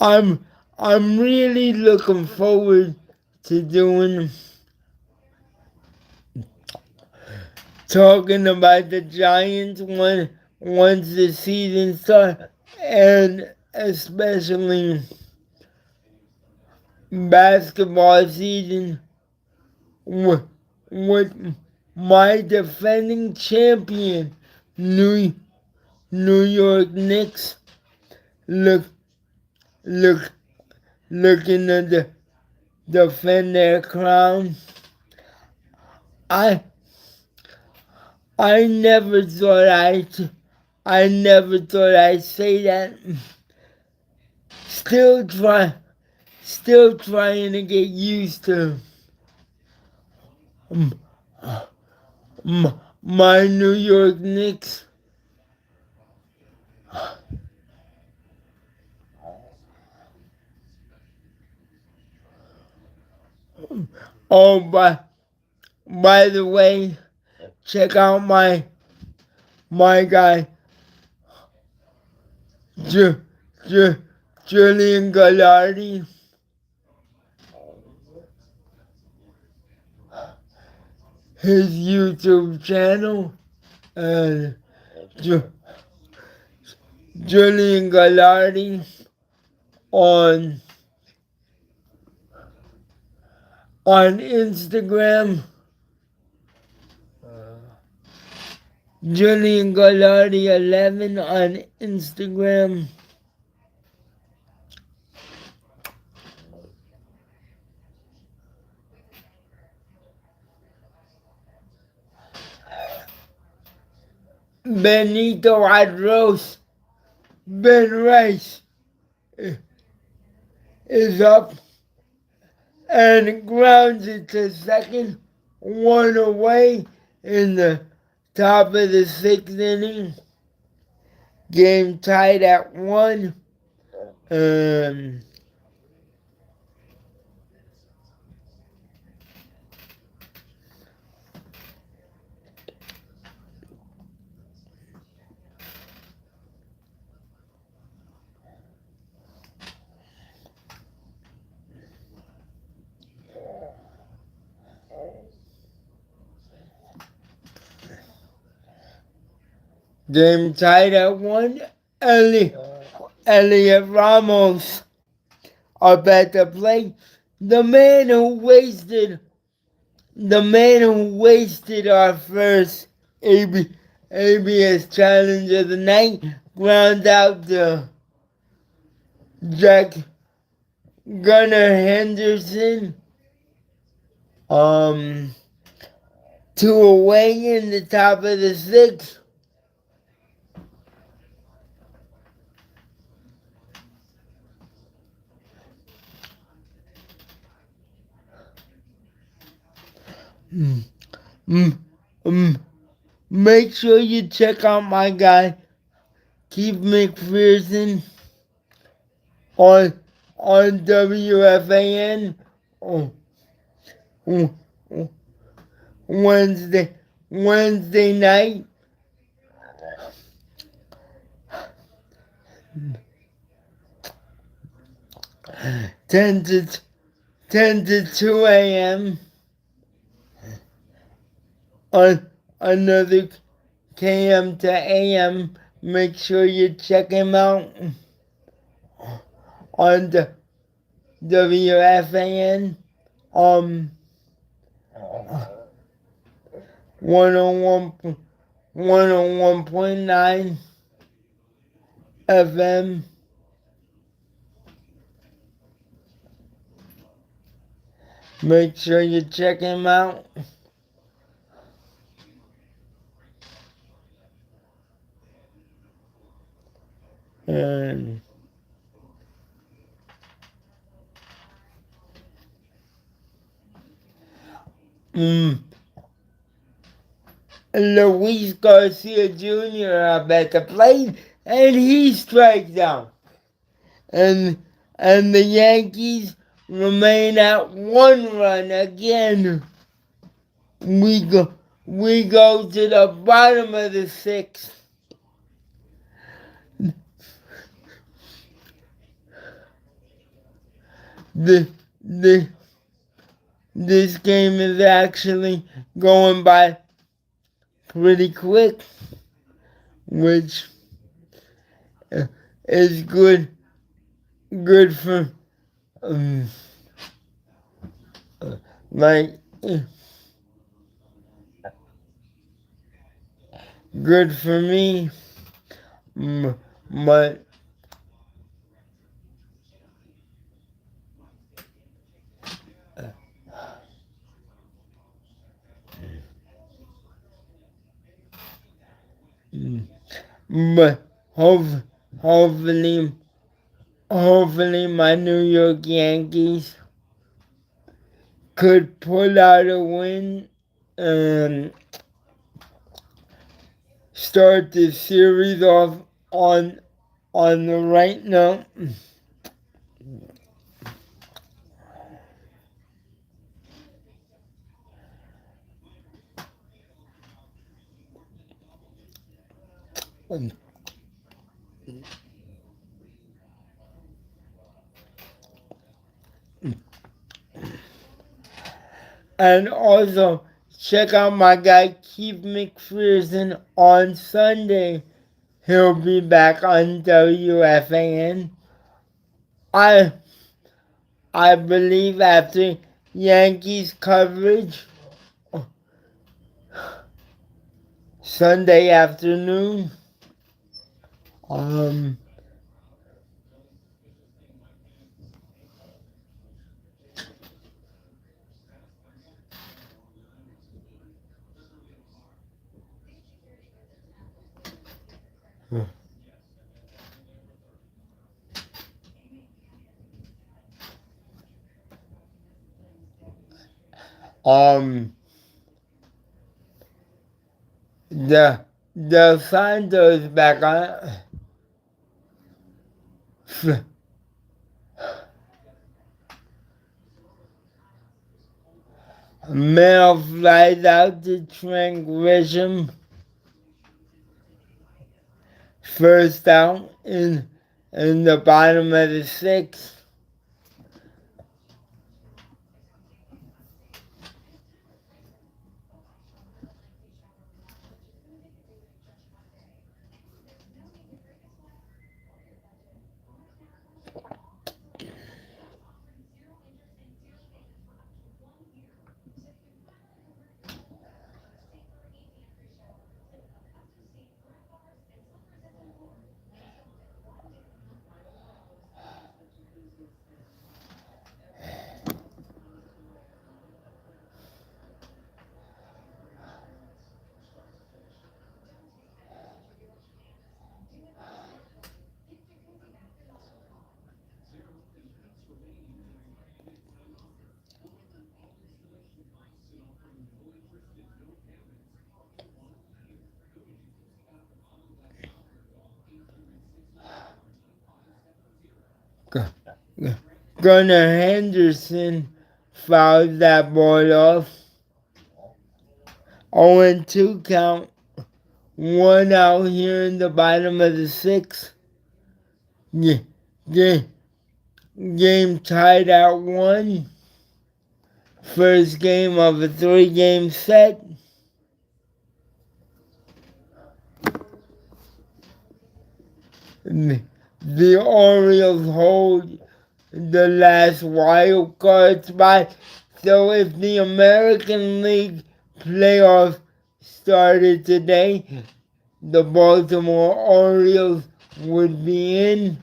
[SPEAKER 1] I'm really looking forward to talking about the Giants once the season starts, and especially basketball season with my defending champion New York Knicks look looking to defend their crown. I never thought I'd say that. Still still trying to get used to um, my New York Knicks. Oh, by the way, check out my guy J- J- Julian Gallardi. His YouTube channel and J- Julian Gallardi on Instagram. Julian Gallardi 11 on Instagram. Benito Adros, Ben Rice is up and grounds it to second, one away in the top of the sixth inning. Game tied at 1. Um, Game tied at 1. Elliot Ramos up at the plate. The man who wasted our first ABS challenge of the night ground out to Jack Gunnar Henderson. Two away in the top of the sixth. Mm, Make sure you check out my guy Keith McPherson on WFAN on Wednesday night. 10 to 2 a.m. on another KM to AM. Make sure you check him out on the WFAN 101.9 FM. Make sure you check him out. And Luis Garcia Jr. up at the plate, and he strikes out. And the Yankees remain at 1 run again. We go to the bottom of the sixth. This game is actually going by pretty quick, which is good for like good for me, but but hopefully hopefully my New York Yankees could pull out a win and start the series off on the right note. And also check out my guy Keith McPherson on Sunday. He'll be back on WFAN. I I believe after Yankees coverage Sunday afternoon. Um um the Santos back on Mel flies out to Trank Grisham. First out in the bottom of the sixth. Gunnar Henderson fouls that ball off. 0-2 count. One out here in the bottom of the sixth. Yeah, yeah. Game tied at 1. First game of a 3-game set. The Orioles hold the last wild card spot. So if the American League playoffs started today, the Baltimore Orioles would be in,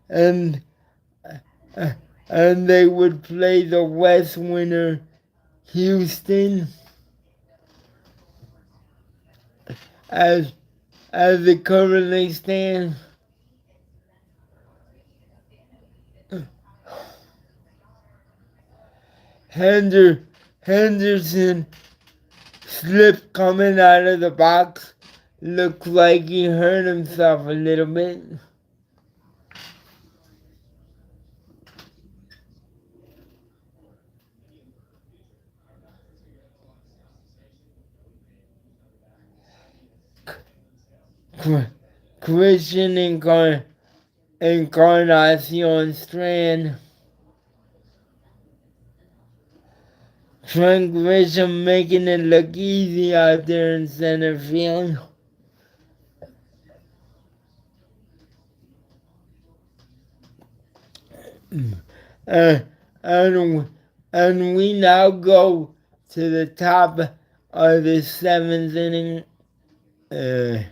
[SPEAKER 1] and and they would play the West winner, Houston, as it currently stands. Henderson slipped coming out of the box. Looks like he hurt himself a little bit. Christian Encarnacion Strand. Trent Grisham making it look easy out there in center field. Uh, and, and we now go to the top of the seventh inning. Uh,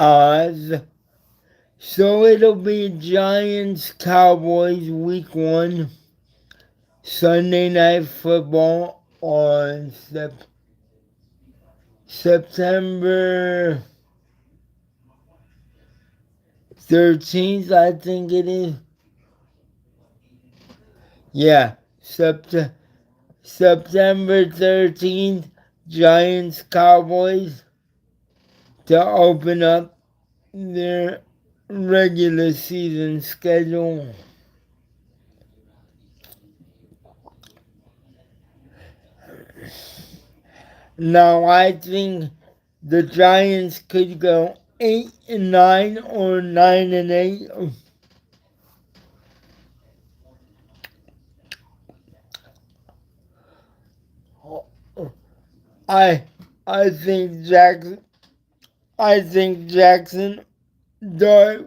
[SPEAKER 1] odds. So it'll be Giants Cowboys week 1, Sunday Night Football on September 13th, I think it is. Yeah, September 13th, Giants Cowboys to open up their regular season schedule. Now I think the Giants could go 8-9 or 9-8. I I think Jackson Dart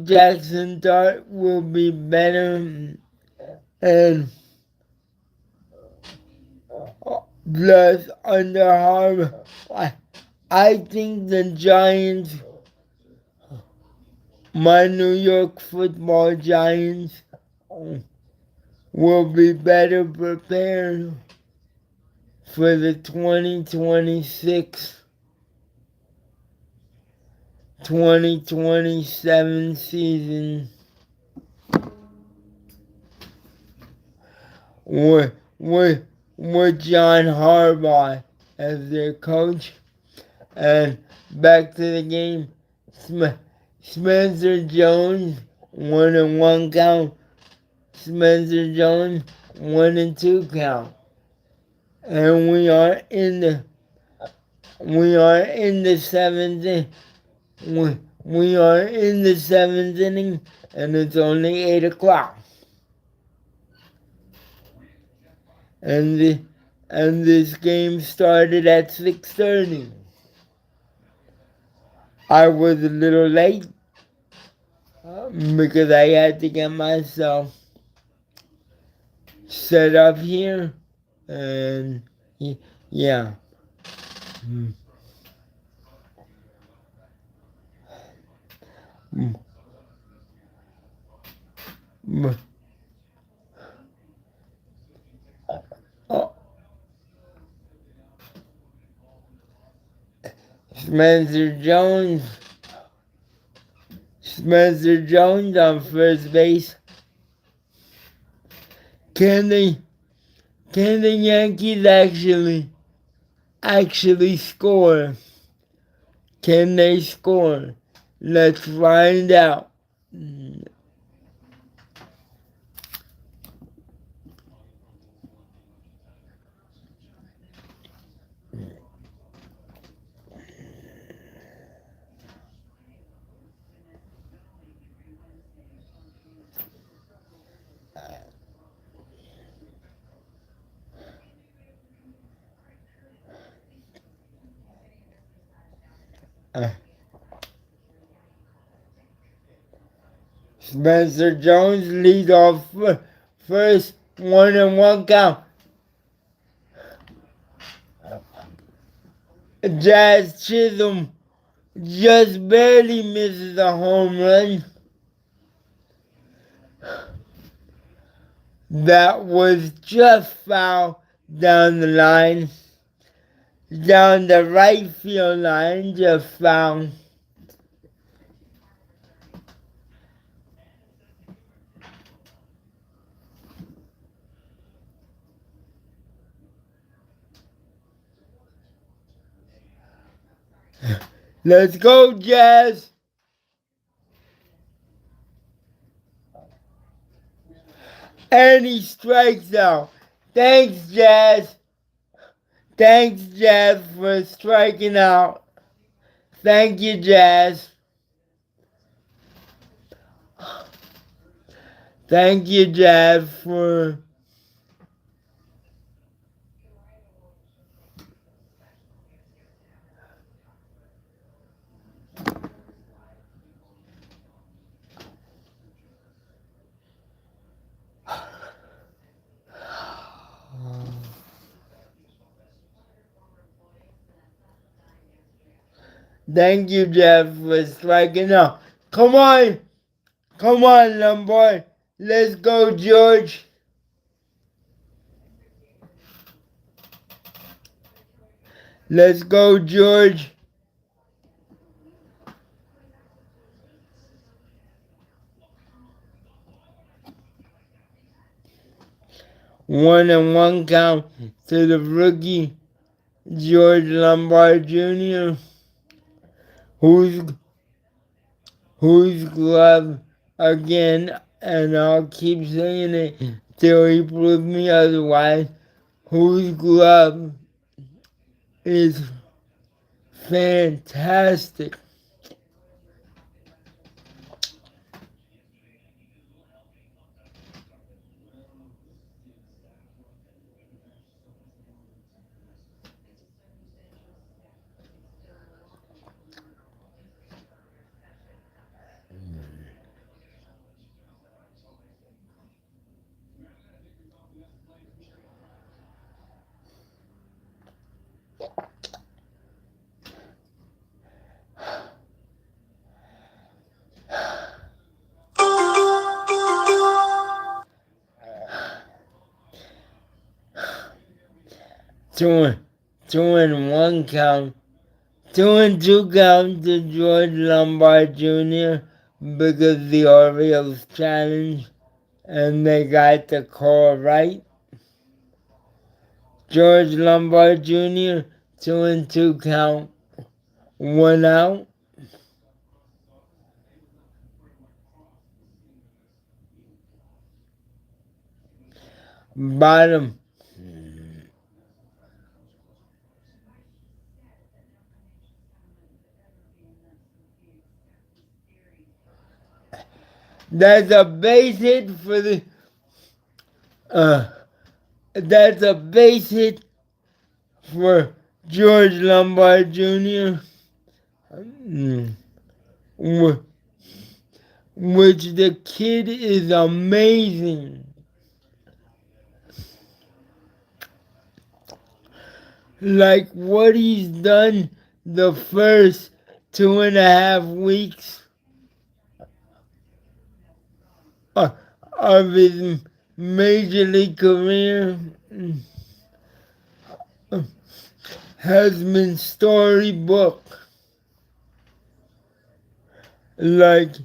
[SPEAKER 1] Jackson Dart will be better, and plus under Harbaugh, I think the Giants, my New York Football Giants, will be better prepared for the 2026-2027 season. with John Harbaugh as their coach. And back to the game, Spencer Jones 1-1 count. Spencer Jones 1-2 count. And we are in the seventh. We are in the seventh inning, and it's only 8 o'clock. And this game started at 6:30. I was a little late because I had to get myself set up here, and yeah. Spencer Jones on first base. Can the Yankees actually score? Can they score? Let's find out. Spencer Jones leads off first, 1-1 count. Jazz Chisholm just barely misses a home run. That was just foul down the line. Down the right field line, just foul. Let's go, Jazz! And he strikes out. Thanks, Jazz. Thanks, Jazz, for striking out. Thank you, Jazz. Thank you, Jazz, for Thank you, Jeff, for striking out. Come on, Lombard. Let's go, George. Let's go, George. 1-1 count to the rookie, George Lombard Jr., whose glove again, and I'll keep saying it till he proves me otherwise, whose glove is fantastic. Two and one count. 2-2 count to George Lombard Jr. because the Orioles challenged and they got the call right. George Lombard Jr. 2-2 count. 1 out. Bottom. That's a base hit for the. That's a base hit for George Lombard Jr. Mm, which the kid is amazing. Like what he's done the first 2.5 weeks of his major league career has been storybook. Like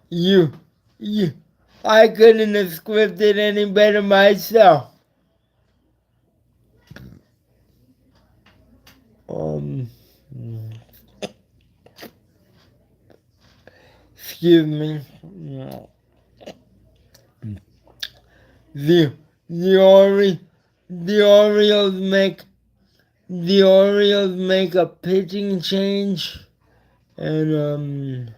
[SPEAKER 1] you, I couldn't have scripted any better myself. Um, excuse me. The the Ori the Orioles make a pitching change and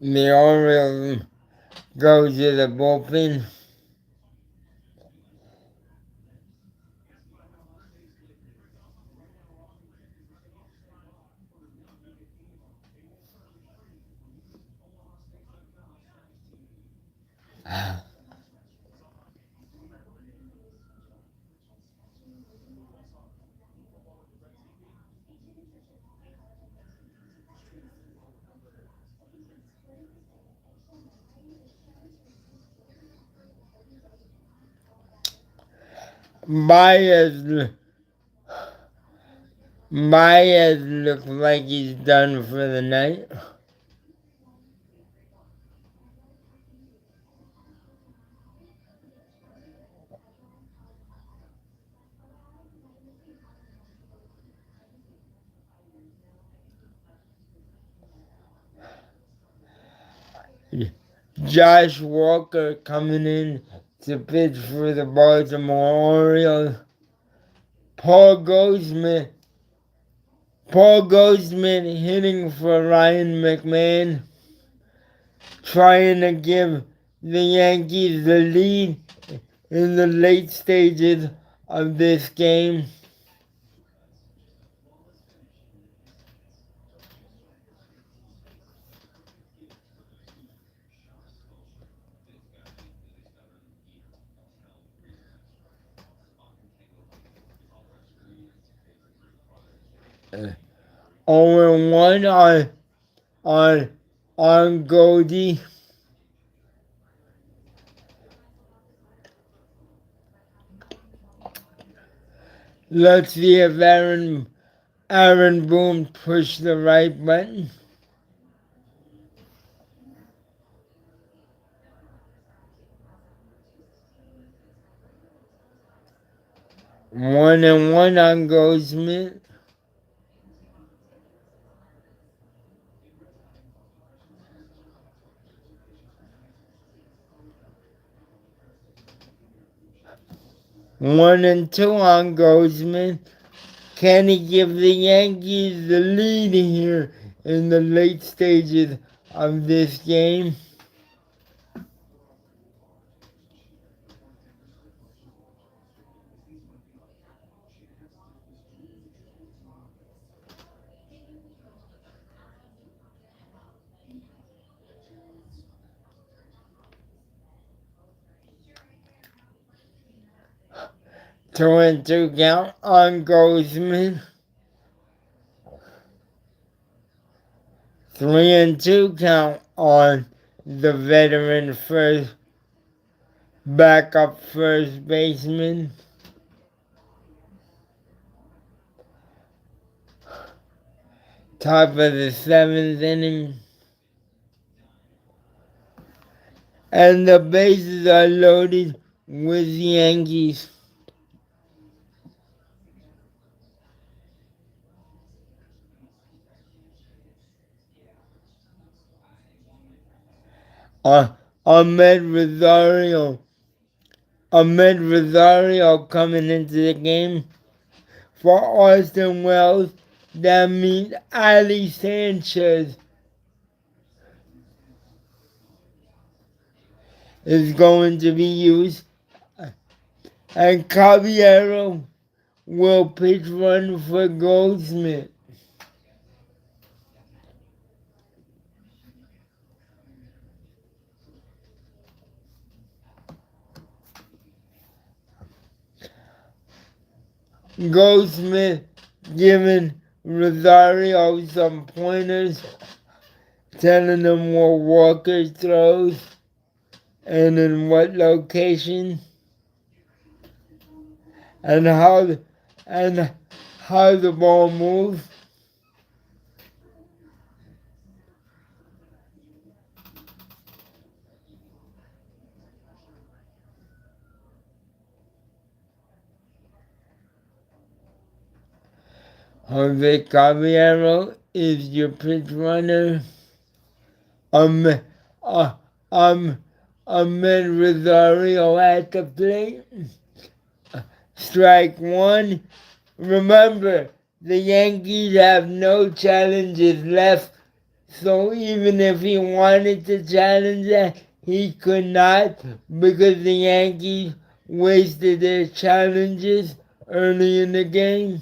[SPEAKER 1] the Orioles go to the bullpen. Baez looks like he's done for the night. Josh Walker coming in to pitch for the Baltimore Orioles. Paul Goldschmidt. Paul Goldschmidt hitting for Ryan McMahon, trying to give the Yankees the lead in the late stages of this game. Uh, 0-1 on Goldie. Let's see if Aaron Boone pushed the right button. 1-1 on Goldschmidt. One and two on Goldschmidt. Can he give the Yankees the lead here in the late stages of this game? Two and two count on Goldschmidt. 3-2 count on the veteran backup first baseman. Top of the seventh inning. And the bases are loaded with Yankees. Ahmed Rosario coming into the game for Austin Wells. That means Ali Sanchez is going to be used. And Caballero will pitch run for Goldsmith. Goldsmith giving Rosario some pointers, telling him where Walker throws and in what location, and how the ball moves. Jose Caballero is your pitch runner. Ahmed Rosario at the plate. Strike one. Remember, the Yankees have no challenges left, so even if he wanted to challenge that, he could not because the Yankees wasted their challenges early in the game.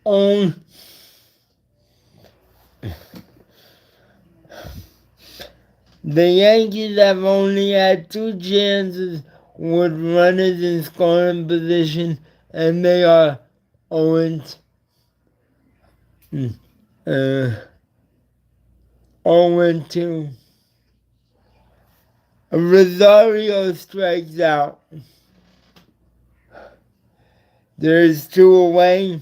[SPEAKER 1] Um, the Yankees have only had two chances with runners in scoring position, and they are 0 2. Rosario strikes out. There's two away.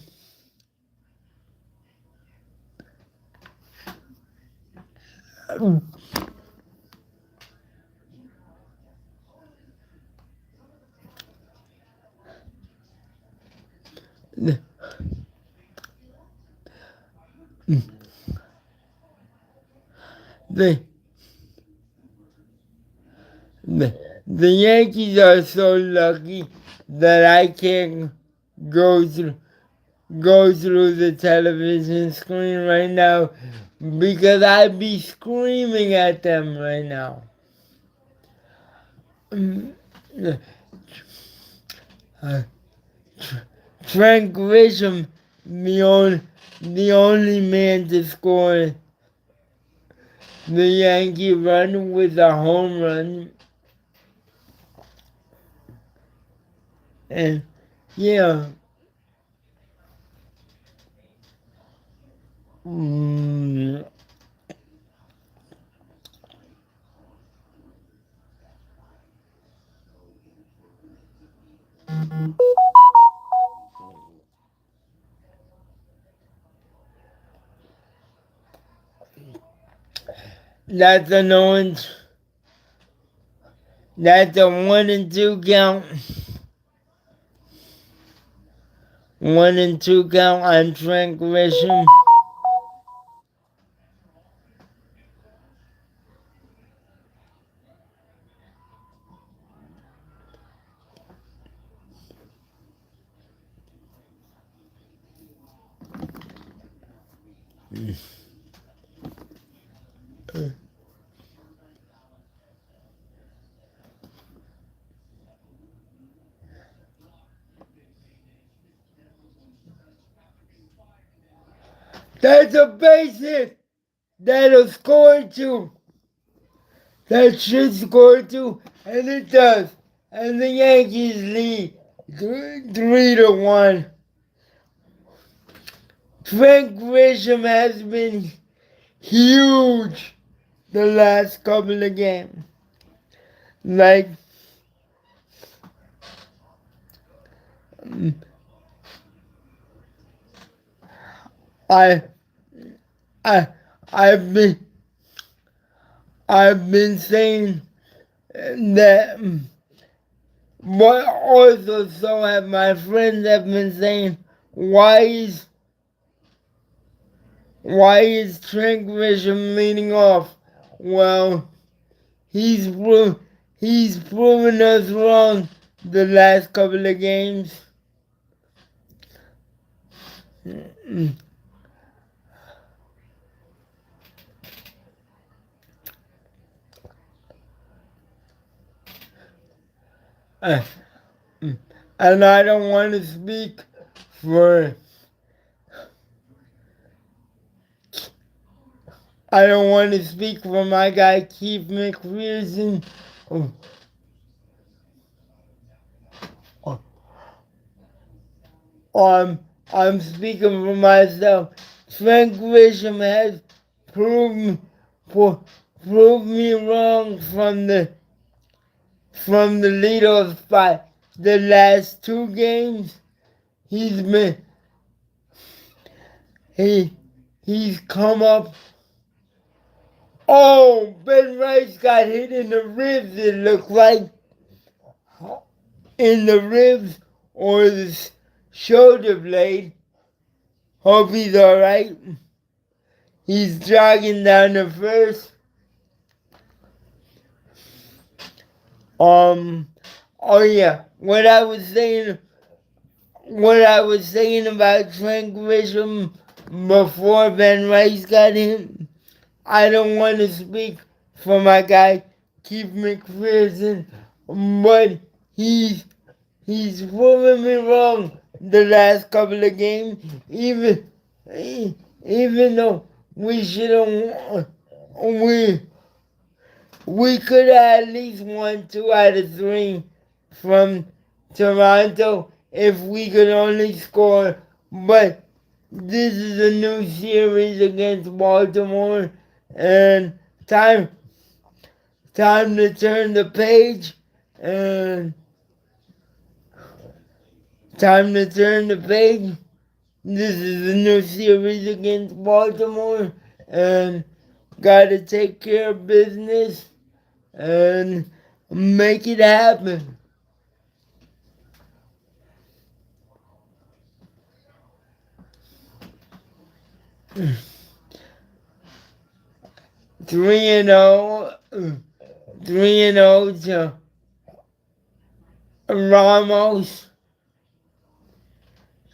[SPEAKER 1] the the Yankees are so lucky that I can't go through go through the television screen right now because I'd be screaming at them right now. Uh, Frank Grisham, the only man to score the Yankee run with a home run. And yeah, mm, that's an orange. That's a 1-2 count. 1-2 count on Frank Grisham. That's a base hit. That'll score two. That should score two, and it does. And the Yankees lead 3-1. Frank Grisham has been huge the last couple of games. Like, I, I, I've been, I've been saying that. But also, so have my friends have been saying, why is Frank Grisham leading off? Well, he's proven us wrong the last couple of games. Uh, and I don't want to speak for I don't want to speak for my guy Keith McPherson. I'm speaking for myself. Frank Grisham has proved proved me wrong from the leadoff spot. The last two games, he's been he's come up. Oh, Ben Rice got hit in the ribs. It looked like in the ribs or the shoulder blade. Hope he's all right. He's jogging down the first. Oh yeah. What I was saying about Frank Grisham before Ben Rice got him. I don't want to speak for my guy Keith McPherson, but he's proven me wrong the last couple of games. Even though we should have we could have at least won 2 out of 3 from Toronto if we could only score. But this is a new series against Baltimore, and time to turn the page, and time to turn the page. This is a new series against Baltimore, and gotta take care of business and make it happen. 3-0, 3-0 to Ramos.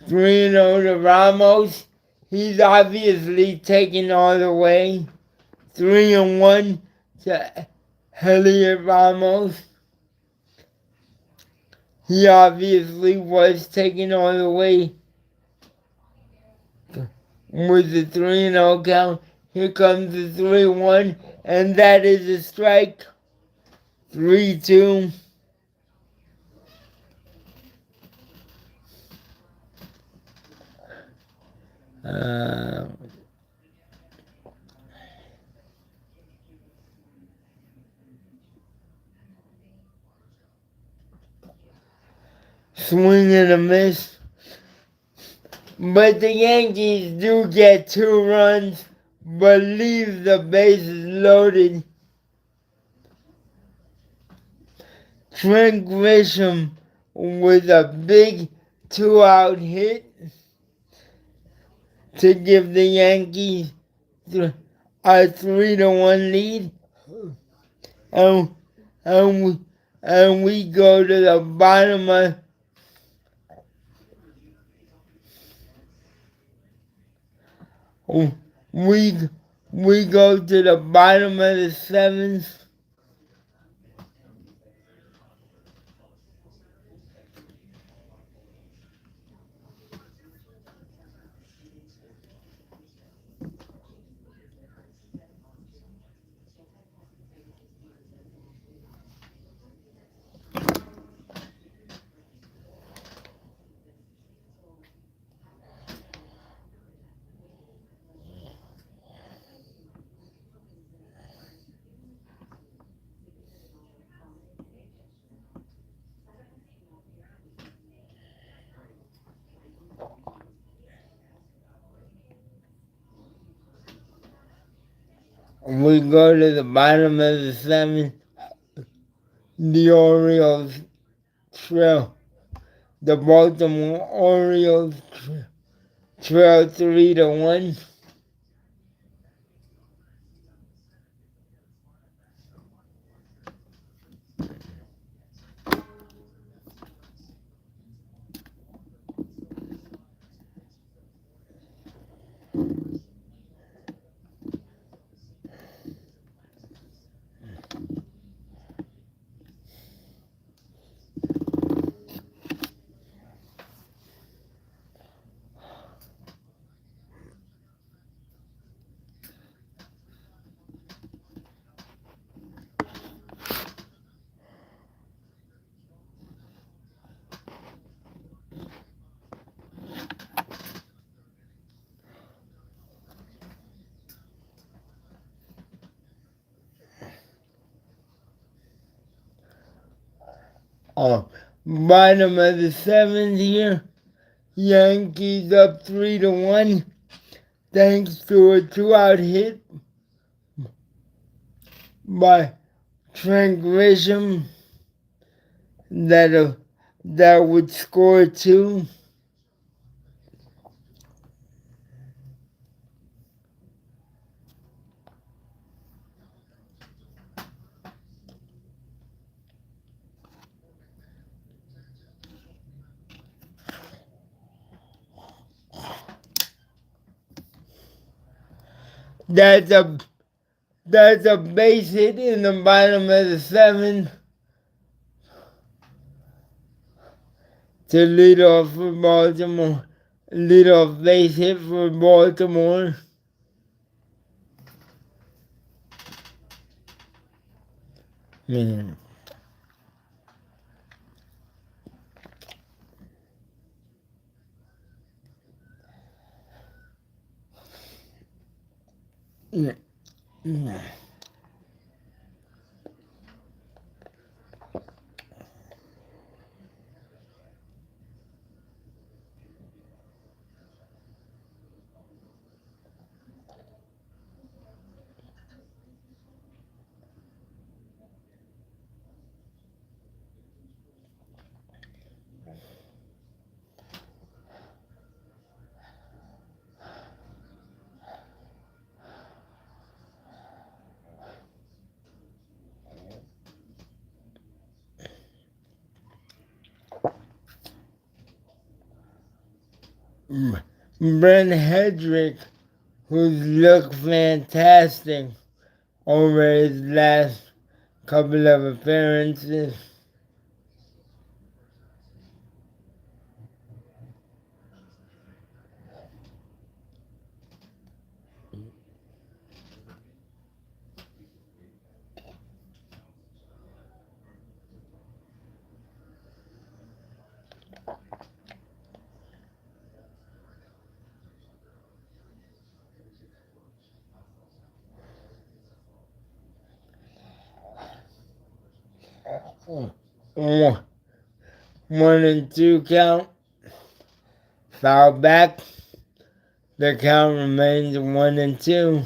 [SPEAKER 1] 3-0 to Ramos. He's obviously taking all the way. 3-1 to Heliot Ramos. He obviously was taking all the way with the 3-0 count. Here comes the 3-1, and that is a strike. 3-2. Swing and a miss. But the Yankees do get 2 runs, but leave the bases loaded. Trent Grisham with a big 2-out hit to give the Yankees a 3-1 lead. And, and we go to the bottom of we go to the bottom of the 7th. We go to the bottom of the 7th. The Orioles trail. The Baltimore Orioles trail 3-1. Bottom of the 7th here. Yankees up 3-1. Thanks to a 2-out hit by Trent Grisham that would score 2. That's a base hit in the bottom of the 7th to lead off for Baltimore. Lead off base hit for Baltimore. Man. Yeah. Yeah. Brent Hedrick, who's looked fantastic over his last couple of appearances. One and two count, foul back. The count remains 1-2.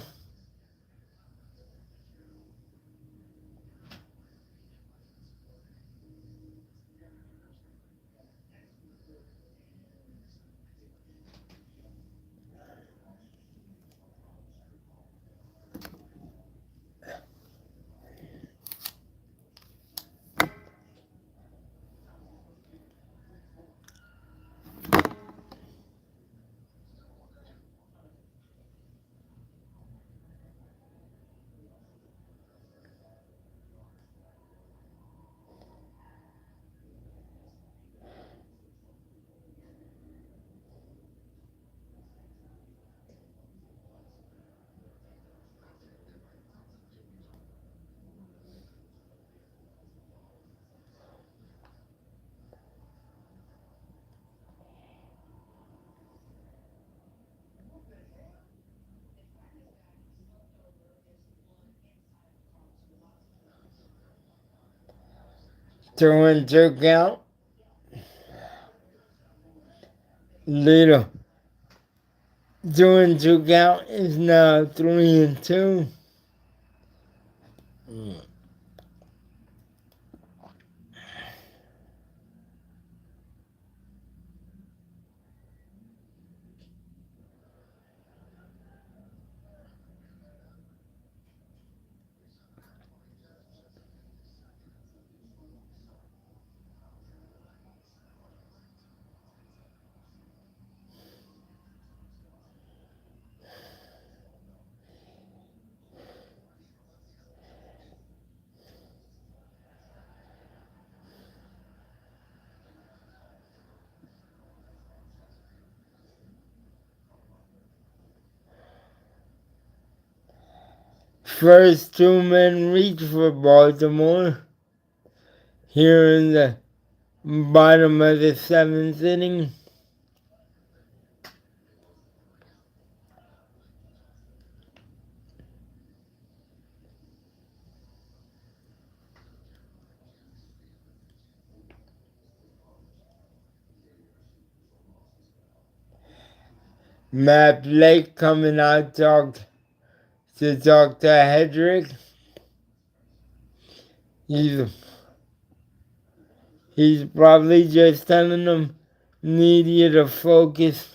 [SPEAKER 1] Two and two count. Little. 2-2 count is now 3-2. First two men reach for Baltimore here in the bottom of the seventh inning. Matt Blake coming out to talk to Hedrick. He's probably just telling him, need you to focus.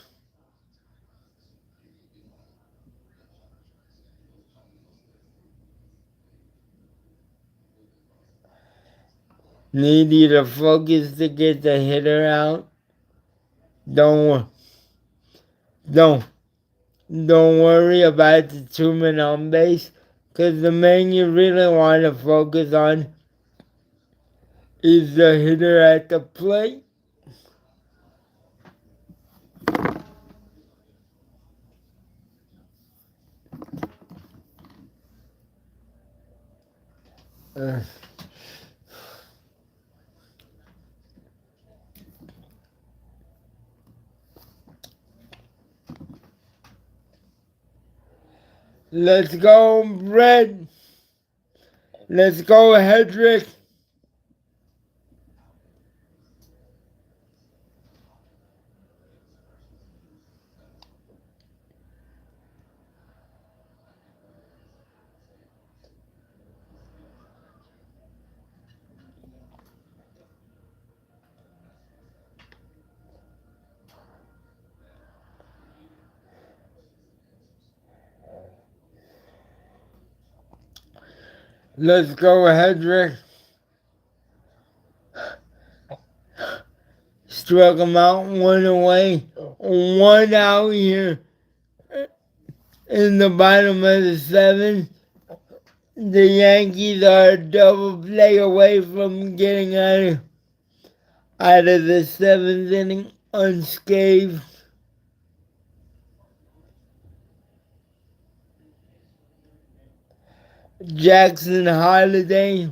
[SPEAKER 1] Need you to focus to get the hitter out. Don't don't don't worry about the two men on base, because the man you really want to focus on is the hitter at the plate. Uh, let's go, Red. Let's go, Hedrick. Let's go, Hedrick. struck him out one away, one out here in the bottom of the seventh. The Yankees are a double play away from getting out of the seventh inning unscathed. Jackson Holiday,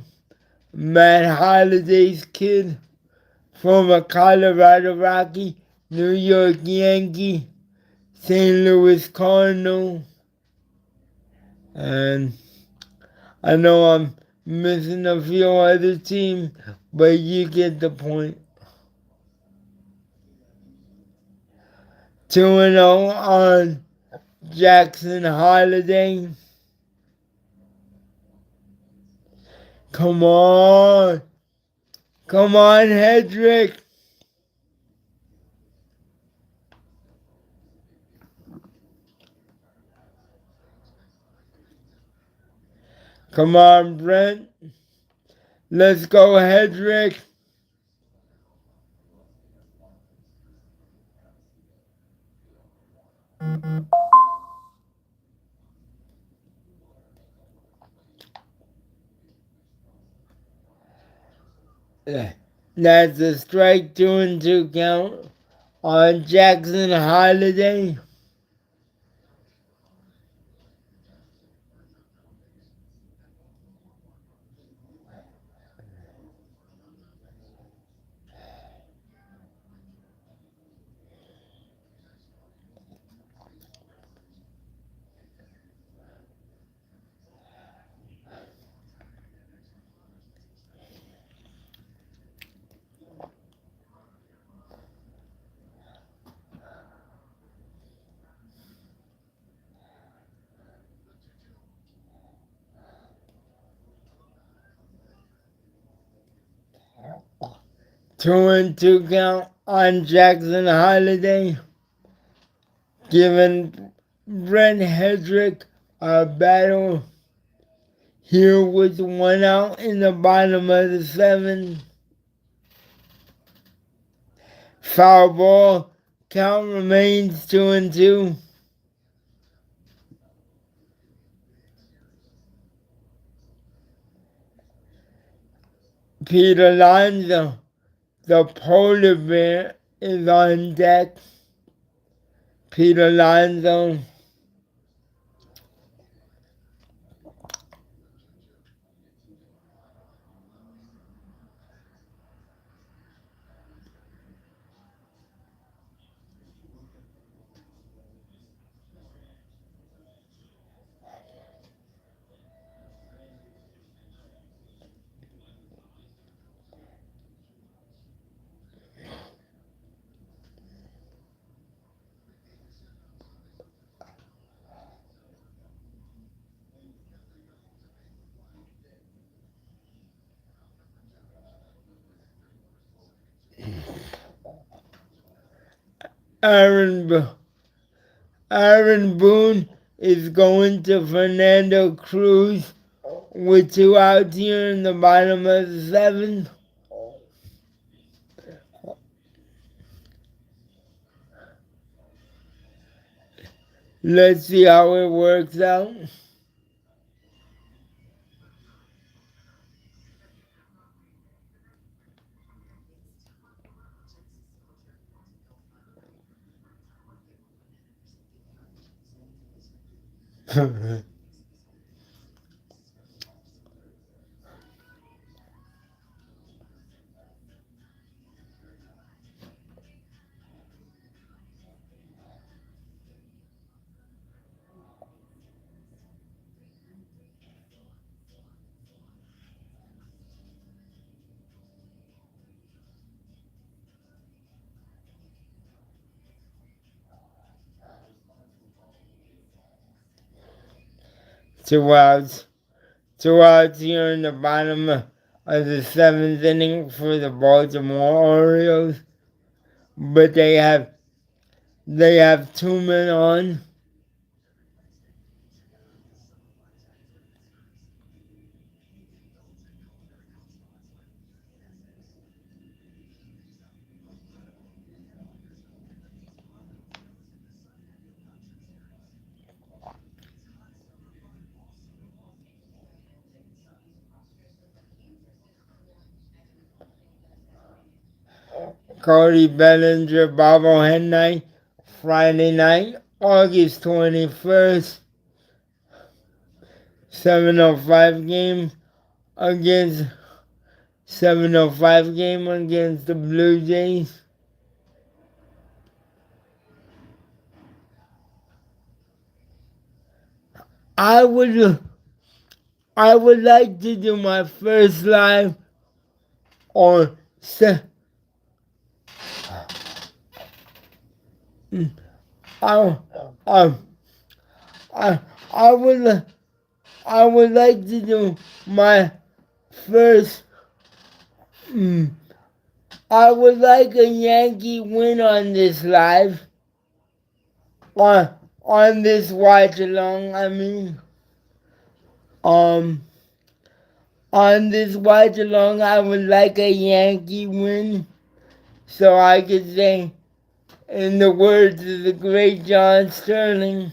[SPEAKER 1] Matt Holiday's kid, former Colorado Rocky, New York Yankee, St. Louis Cardinal, and I know I'm missing a few other teams, but you get the point. 2-0 on Jackson Holiday. Come on. Come on, Hedrick. Come on, Brent. Let's go, Hedrick. That's a strike, 2-2 count on Jackson Holiday. Two and two count on Jackson Holiday, giving Brent Hedrick a battle here with one out in the bottom of the seventh. Foul ball, count remains 2-2. Peter Alonso, the polar bear, is on deck. Peter Alonso. Aaron, Aaron Boone is going to Fernando Cruz with two outs here in the bottom of the seventh. Let's see how it works out. Two outs. Two outs here in the bottom of the seventh inning for the Baltimore Orioles. But they have two men on. Cody Bellinger bobblehead night, Friday night, August 21st, 7:05 game against 7:05 game against the Blue Jays. I would like to do my first live on I, I, I, I would like to do my first. I would like a Yankee win on this live. On this watch along. Um, on this watch along, I would like a Yankee win, so I could say, in the words of the great John Sterling,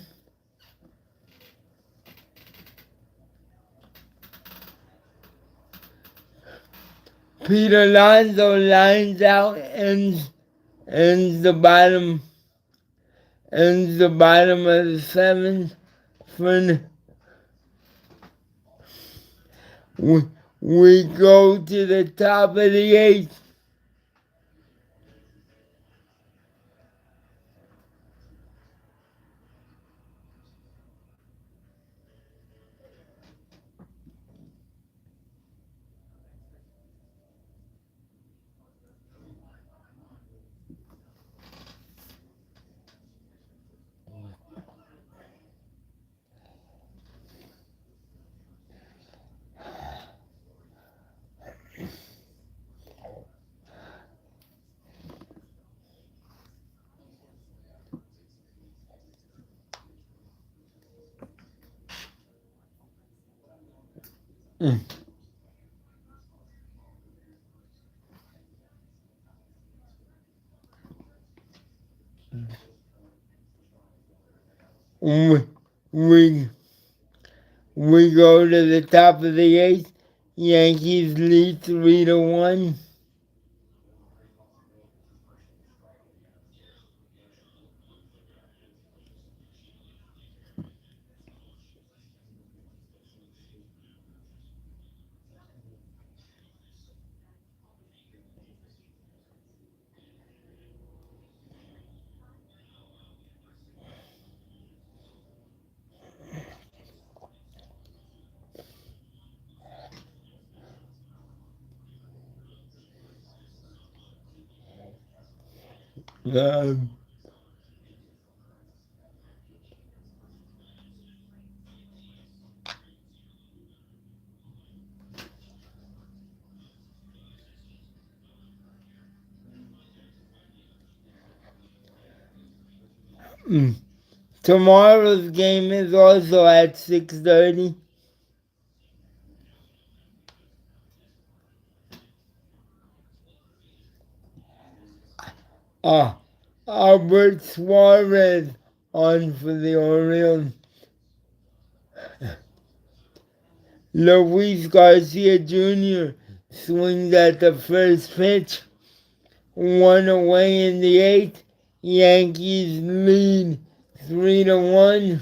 [SPEAKER 1] Pete Alonso lines out, ends the bottom of the seventh. We go to the top of the eighth. We, we go to the top of the eighth. Yankees lead 3-1. Um, Tomorrow's game is also at 6:30. Uh, Albert Suarez on for the Orioles. Luis Garcia Jr. swings at the first pitch. One away in the eighth. Yankees lead 3-1.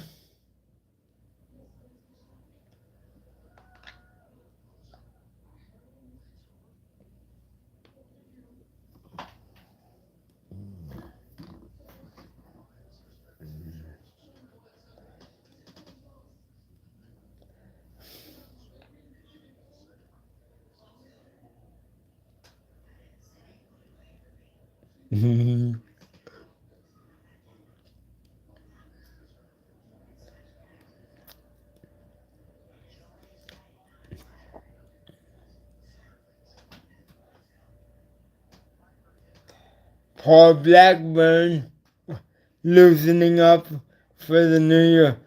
[SPEAKER 1] Paul Blackburn loosening up for the New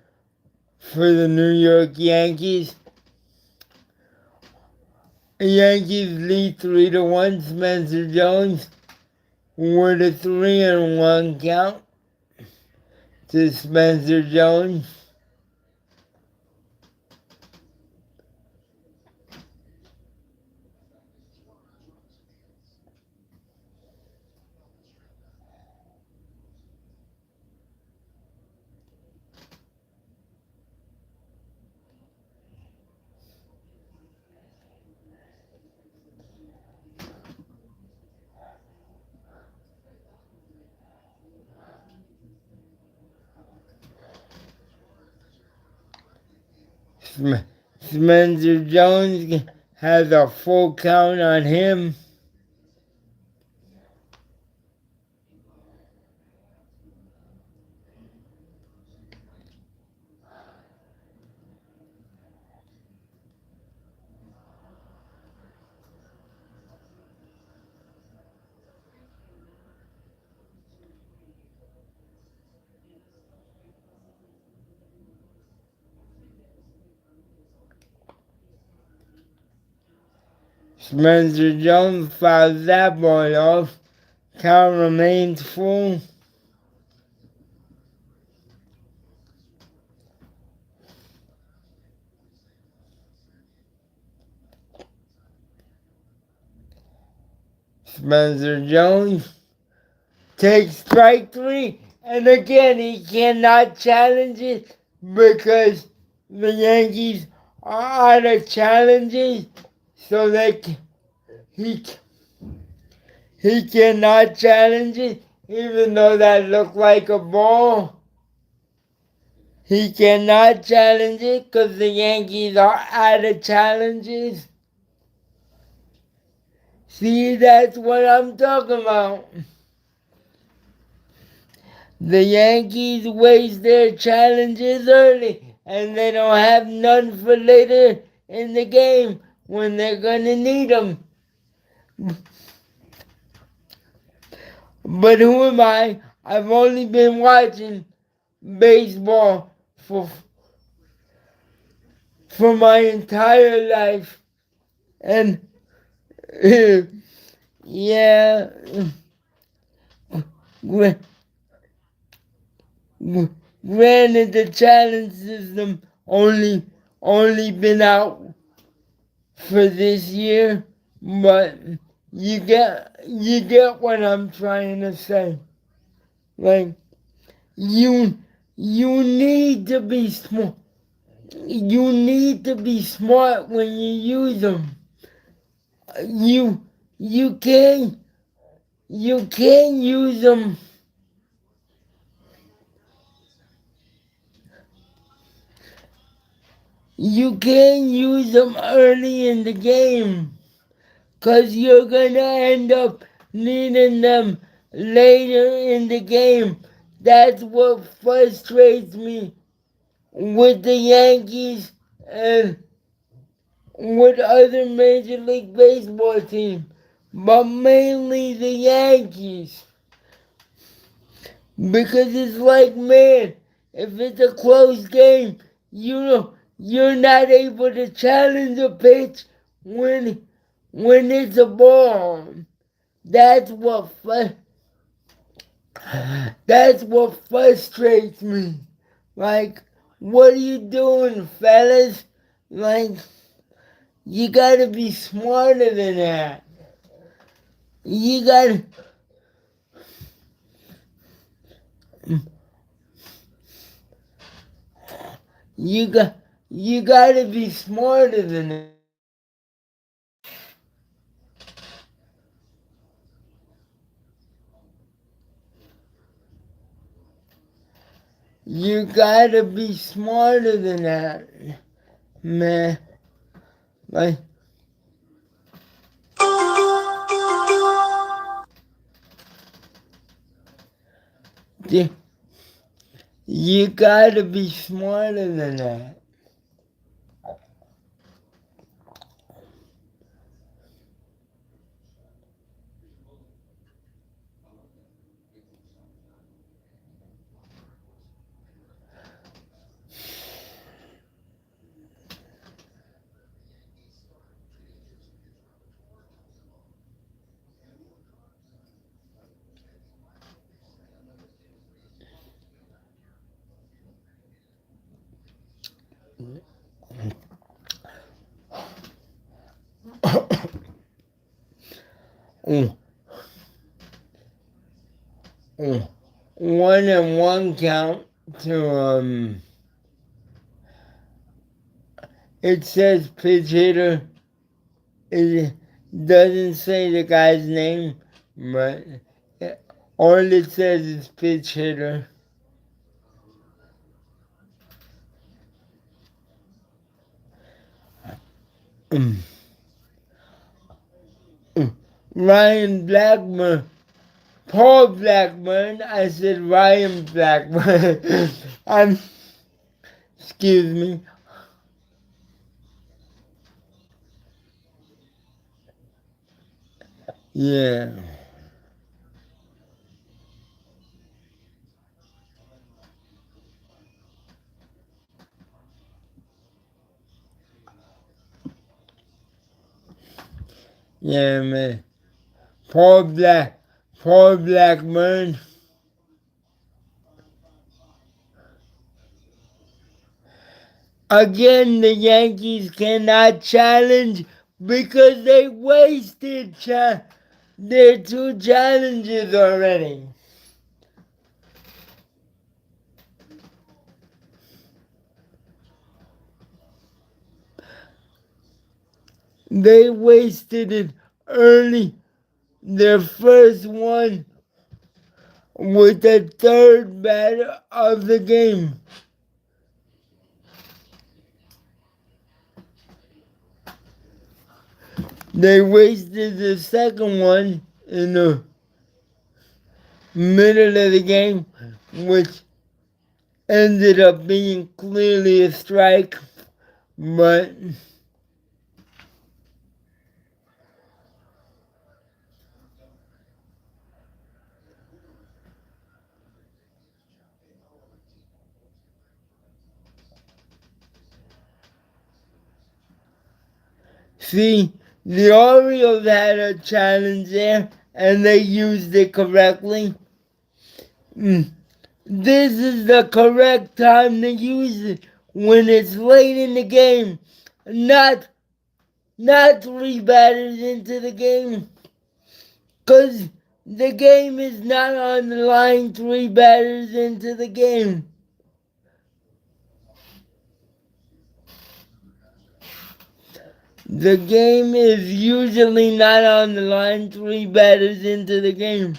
[SPEAKER 1] York Yankees. The Yankees lead 3-1. Spencer Jones with a 3-1 count to Spencer Jones. Spencer Jones has a full count on him. Spencer Jones fouls that ball off. Count remains full. Spencer Jones takes strike three, and again he cannot challenge it because the Yankees are out of challenges, so he he cannot challenge it, even though that looked like a ball. He cannot challenge it because the Yankees are out of challenges. See, that's what I'm talking about. The Yankees waste their challenges early, and they don't have none for later in the game when they're gonna need them. But who am I? I've only been watching baseball for my entire life, and yeah, granted the challenge system only been out for this year, but you get what I'm trying to say. Like you need to be smart. You need to be smart when you use them. You you can you can use them. You can use them early in the game, 'cause you're gonna end up needing them later in the game. That's what frustrates me with the Yankees and with other Major League Baseball teams, but mainly the Yankees. Because it's like, man, if it's a close game, you're not able to challenge a pitch when it's a ball. That's what that's what frustrates me. Like, what are you doing, fellas? Like, you gotta be smarter than that. You gotta you got you gotta be smarter than that. You gotta be smarter than that, man. Like, you gotta be smarter than that. Mm, mm. 1-1 count to it says pitch hitter. It doesn't say the guy's name, but all it says is pitch hitter. Ryan Blackburn, Paul Blackburn. I said Ryan Blackburn. Excuse me. Yeah. Yeah, man. Paul Blackburn. Again, the Yankees cannot challenge because they wasted their two challenges already. They wasted it early. Their first one with the third batter of the game. They wasted the second one in the middle of the game, which ended up being clearly a strike, but see, the Orioles had a challenge there and they used it correctly. This is the correct time to use it when it's late in the game, not three batters into the game, because the game is not on the line three batters into the game. The game is usually not on the line three batters into the game.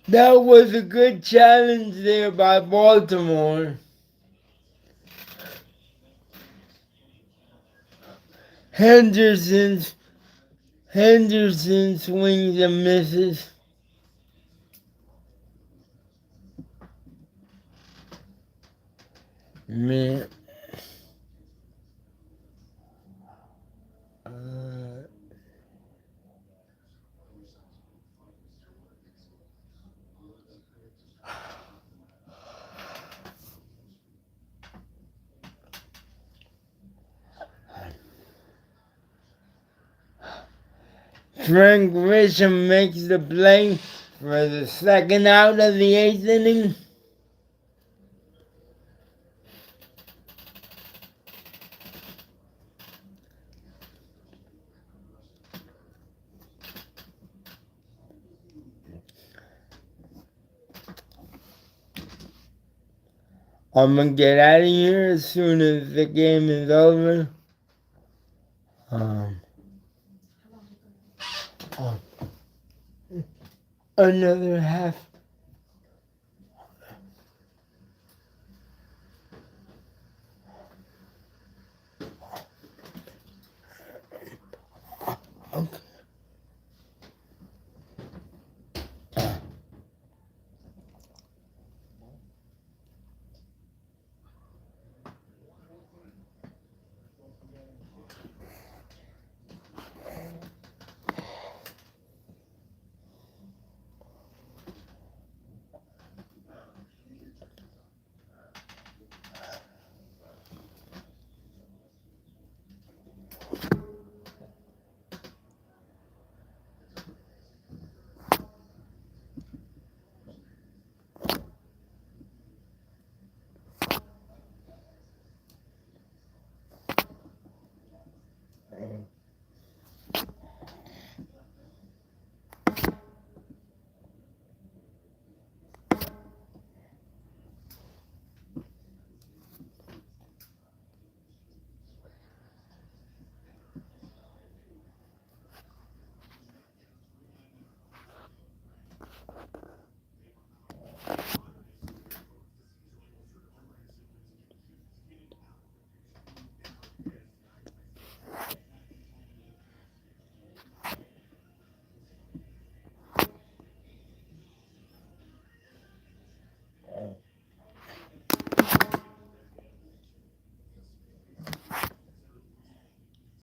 [SPEAKER 1] That was a good challenge there by Baltimore. Henderson swings and misses. Man. Frank Grisham makes the play for the second out of the eighth inning. I'm gonna get out of here as soon as the game is over. Another half